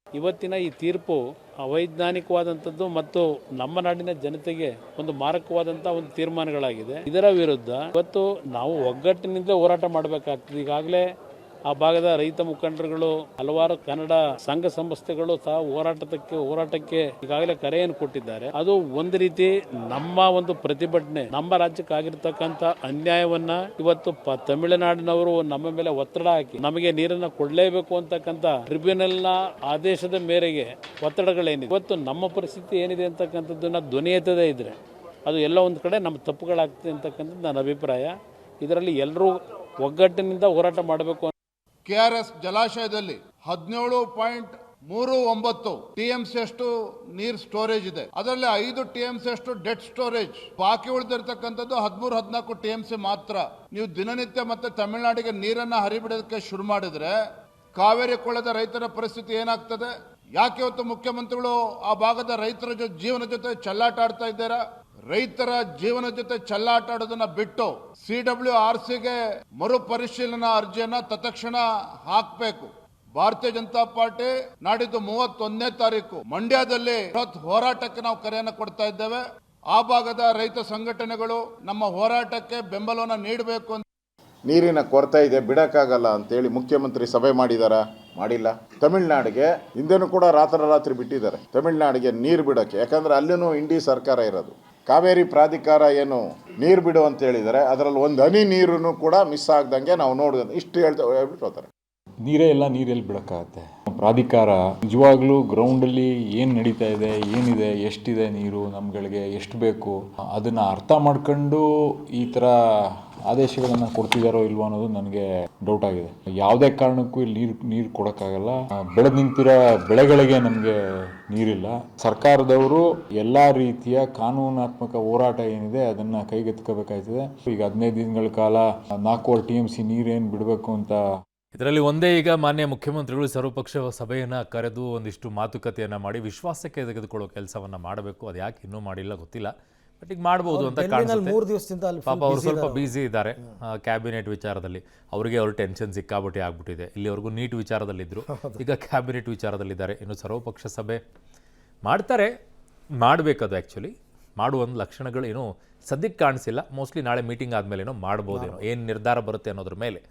ಇವತ್ತಿನ ಈ ತೀರ್ಪು ಅವೈಜ್ಞಾನಿಕವಾದಂಥದ್ದು ಮತ್ತು ನಮ್ಮ ನಾಡಿನ ಜನತೆಗೆ ಒಂದು ಮಾರಕವಾದಂಥ ಒಂದು ತೀರ್ಮಾನಗಳಾಗಿದೆ. ಇದರ ವಿರುದ್ಧ ಇವತ್ತು ನಾವು ಒಗ್ಗಟ್ಟಿನಿಂದ ಹೋರಾಟ ಮಾಡಬೇಕಾಗ್ತದೆ. ಈಗಾಗಲೇ ಆ ಭಾಗದ ರೈತ ಮುಖಂಡರುಗಳು, ಹಲವಾರು ಕನ್ನಡ ಸಂಘ ಸಂಸ್ಥೆಗಳು ಸಹ ಹೋರಾಟಕ್ಕೆ ಈಗಾಗಲೇ ಕರೆಯನ್ನು ಕೊಟ್ಟಿದ್ದಾರೆ. ಅದು ಒಂದು ರೀತಿ ನಮ್ಮ ಒಂದು ಪ್ರತಿಭಟನೆ, ನಮ್ಮ ರಾಜ್ಯಕ್ಕೆ ಆಗಿರ್ತಕ್ಕಂಥ ಅನ್ಯಾಯವನ್ನ ಇವತ್ತು ತಮಿಳುನಾಡಿನವರು ನಮ್ಮ ಮೇಲೆ ಒತ್ತಡ ಹಾಕಿ ನಮಗೆ ನೀರನ್ನ ಕೊಡಲೇಬೇಕು ಅಂತಕ್ಕಂಥ ಟ್ರಿಬ್ಯುನಲ್ನ ಆದೇಶದ ಮೇರೆಗೆ ಒತ್ತಡಗಳೇನಿದೆ, ಇವತ್ತು ನಮ್ಮ ಪರಿಸ್ಥಿತಿ ಏನಿದೆ ಅಂತಕ್ಕಂಥದ್ದನ್ನ ಧ್ವನಿ ಎತ್ತದೇ ಇದ್ರೆ ಅದು ಎಲ್ಲ ಒಂದು ಕಡೆ ನಮ್ಮ ತಪ್ಪುಗಳಾಗ್ತದೆ ಅಂತಕ್ಕಂಥದ್ದು ನನ್ನ ಅಭಿಪ್ರಾಯ. ಇದರಲ್ಲಿ ಎಲ್ಲರೂ ಒಗ್ಗಟ್ಟಿನಿಂದ ಹೋರಾಟ ಮಾಡಬೇಕು. KRS ಜಲಾಶಯದಲ್ಲಿ 17.39 TMC ಅಷ್ಟು ನೀರ್ ಸ್ಟೋರೇಜ್ ಇದೆ. ಅದರಲ್ಲಿ 5 TMC ಅಷ್ಟು ಡೆಡ್ ಸ್ಟೋರೇಜ್, ಬಾಕಿ ಉಳಿದಿರ್ತಕ್ಕಂಥದ್ದು 13-14 TMC ಮಾತ್ರ. ನೀವು ದಿನನಿತ್ಯ ಮತ್ತೆ ತಮಿಳುನಾಡಿಗೆ ನೀರನ್ನ ಹರಿಬಿಡೋದಕ್ಕೆ ಶುರು ಮಾಡಿದ್ರೆ ಕಾವೇರಿ ಕೊಳ್ಳದ ರೈತರ ಪರಿಸ್ಥಿತಿ ಏನಾಗ್ತದೆ? ಯಾಕೆ ಇವತ್ತು ಮುಖ್ಯಮಂತ್ರಿಗಳು ಆ ಭಾಗದ ರೈತರ ಜೀವನ ಜೊತೆ ಚೆಲ್ಲಾಟ ಆಡ್ತಾ ಇದ್ದಾರಾ? ರೈತರ ಜೀವನ ಜೊತೆ ಚೆಲ್ಲಾಟ ಆಡೋದನ್ನ ಬಿಟ್ಟು CWRCಗೆ ಮರು ಪರಿಶೀಲನಾ ಅರ್ಜಿಯನ್ನ ತತ್ಕ್ಷಣ ಹಾಕಬೇಕು. ಭಾರತೀಯ ಜನತಾ ಪಾರ್ಟಿ ನಾಡಿದ್ದು 31ನೇ ತಾರೀಕು ಮಂಡ್ಯದಲ್ಲಿ ಬೃಹತ್ ಹೋರಾಟಕ್ಕೆ ನಾವು ಕರೆಯನ್ನು ಕೊಡ್ತಾ ಇದ್ದೇವೆ. ಆ ಭಾಗದ ರೈತ ಸಂಘಟನೆಗಳು ನಮ್ಮ ಹೋರಾಟಕ್ಕೆ ಬೆಂಬಲವನ್ನು ನೀಡಬೇಕು ಅಂತ. ನೀರಿನ ಕೊರತೆ ಇದೆ, ಬಿಡಕ್ಕಾಗಲ್ಲ ಅಂತೇಳಿ ಮುಖ್ಯಮಂತ್ರಿ ಸಭೆ ಮಾಡಿಲ್ಲ. ತಮಿಳ್ನಾಡಿಗೆ ಹಿಂದೆನೂ ಕೂಡ ರಾತ್ರಿ ಬಿಟ್ಟಿದ್ದಾರೆ ತಮಿಳ್ನಾಡಿಗೆ ನೀರು ಬಿಡೋಕ್ಕೆ. ಯಾಕಂದ್ರೆ ಅಲ್ಲೂ ಇಂಡಿ ಸರ್ಕಾರ ಇರೋದು. ಕಾವೇರಿ ಪ್ರಾಧಿಕಾರ ಏನು ನೀರು ಬಿಡು ಅಂತ ಹೇಳಿದ್ದಾರೆ, ಅದರಲ್ಲಿ ಒಂದು ಹನಿ ನೀರು ಕೂಡ ಮಿಸ್ ಆಗ್ದಂಗೆ ನಾವು ನೋಡಿದ್ರೆ ಇಷ್ಟು ಹೇಳ್ಬಿಟ್ಟು ಹೋಗ್ತಾರೆ. ನೀರೇ ಇಲ್ಲ, ನೀರೆಲ್ಲಿ ಬಿಡೋಕ್ಕಾಗತ್ತೆ? ಪ್ರಾಧಿಕಾರ ನಿಜವಾಗ್ಲೂ ಗ್ರೌಂಡಲ್ಲಿ ಏನು ನಡೀತಾ ಇದೆ, ಏನಿದೆ, ಎಷ್ಟಿದೆ ನೀರು, ನಮ್ಗಳಿಗೆ ಎಷ್ಟು ಬೇಕು ಅದನ್ನು ಅರ್ಥ ಮಾಡ್ಕೊಂಡು ಈ ಥರ ಆದೇಶಗಳನ್ನು ಕೊಡ್ತಿದ್ದಾರೋ ಇಲ್ವೋ ಅನ್ನೋದು ನನಗೆ ಡೌಟ್ ಆಗಿದೆ. ಯಾವುದೇ ಕಾರಣಕ್ಕೂ ಇಲ್ಲಿ ನೀರು ಕೊಡೋಕ್ಕಾಗಲ್ಲ. ಬೆಳೆದು ನಿಂತಿರೋ ಬೆಳೆಗಳಿಗೆ ನಮಗೆ ನೀರಿಲ್ಲ. ಸರ್ಕಾರದವರು ಎಲ್ಲ ರೀತಿಯ ಕಾನೂನಾತ್ಮಕ ಹೋರಾಟ ಏನಿದೆ ಅದನ್ನು ಕೈಗೆತ್ಕೋಬೇಕಾಗ್ತದೆ. ಈಗ 15 ದಿನಗಳ ಕಾಲ 4 TMC ನೀರೇನು ಬಿಡಬೇಕು ಅಂತ. ಇದರಲ್ಲಿ ಒಂದೇ, ಈಗ ಮಾನ್ಯ ಮುಖ್ಯಮಂತ್ರಿಗಳು ಸರ್ವಪಕ್ಷ ಸಭೆಯನ್ನು ಕರೆದು ಒಂದಿಷ್ಟು ಮಾತುಕತೆಯನ್ನು ಮಾಡಿ ವಿಶ್ವಾಸಕ್ಕೆ ತೆಗೆದುಕೊಳ್ಳೋ ಕೆಲಸವನ್ನು ಮಾಡಬೇಕು. ಅದು ಯಾಕೆ ಇನ್ನೂ ಮಾಡಿಲ್ಲ ಗೊತ್ತಿಲ್ಲ, ಬಟ್ ಈಗ ಮಾಡ್ಬೋದು ಅಂತ ಕಾಣಿಸುತ್ತೆ. 3 ದಿವಸದಿಂದ ಪಾಪ ಅವರು ಸ್ವಲ್ಪ ಬ್ಯುಸಿ ಇದ್ದಾರೆ ಕ್ಯಾಬಿನೆಟ್ ವಿಚಾರದಲ್ಲಿ. ಅವ್ರಿಗೆ ಅವ್ರ ಟೆನ್ಷನ್ ಸಿಕ್ಕಾಬಟ್ಟಿ ಆಗ್ಬಿಟ್ಟಿದೆ. ಇಲ್ಲಿವರೆಗೂ ನೀಟ್ ವಿಚಾರದಲ್ಲಿದ್ದರು, ಈಗ ಕ್ಯಾಬಿನೆಟ್ ವಿಚಾರದಲ್ಲಿದ್ದಾರೆ. ಇನ್ನು ಸರ್ವಪಕ್ಷ ಸಭೆ ಮಾಡ್ತಾರೆ, ಮಾಡಬೇಕದು. ಆ್ಯಕ್ಚುಲಿ ಮಾಡುವ ಲಕ್ಷಣಗಳು ಏನೋ ಸದ್ಯಕ್ಕೆ ಕಾಣಿಸಿಲ್ಲ. ಮೋಸ್ಟ್ಲಿ ನಾಳೆ ಮೀಟಿಂಗ್ ಆದಮೇಲೆ ಏನೋ ಮಾಡ್ಬೋದೇನೋ, ಏನು ನಿರ್ಧಾರ ಬರುತ್ತೆ ಅನ್ನೋದ್ರ ಮೇಲೆ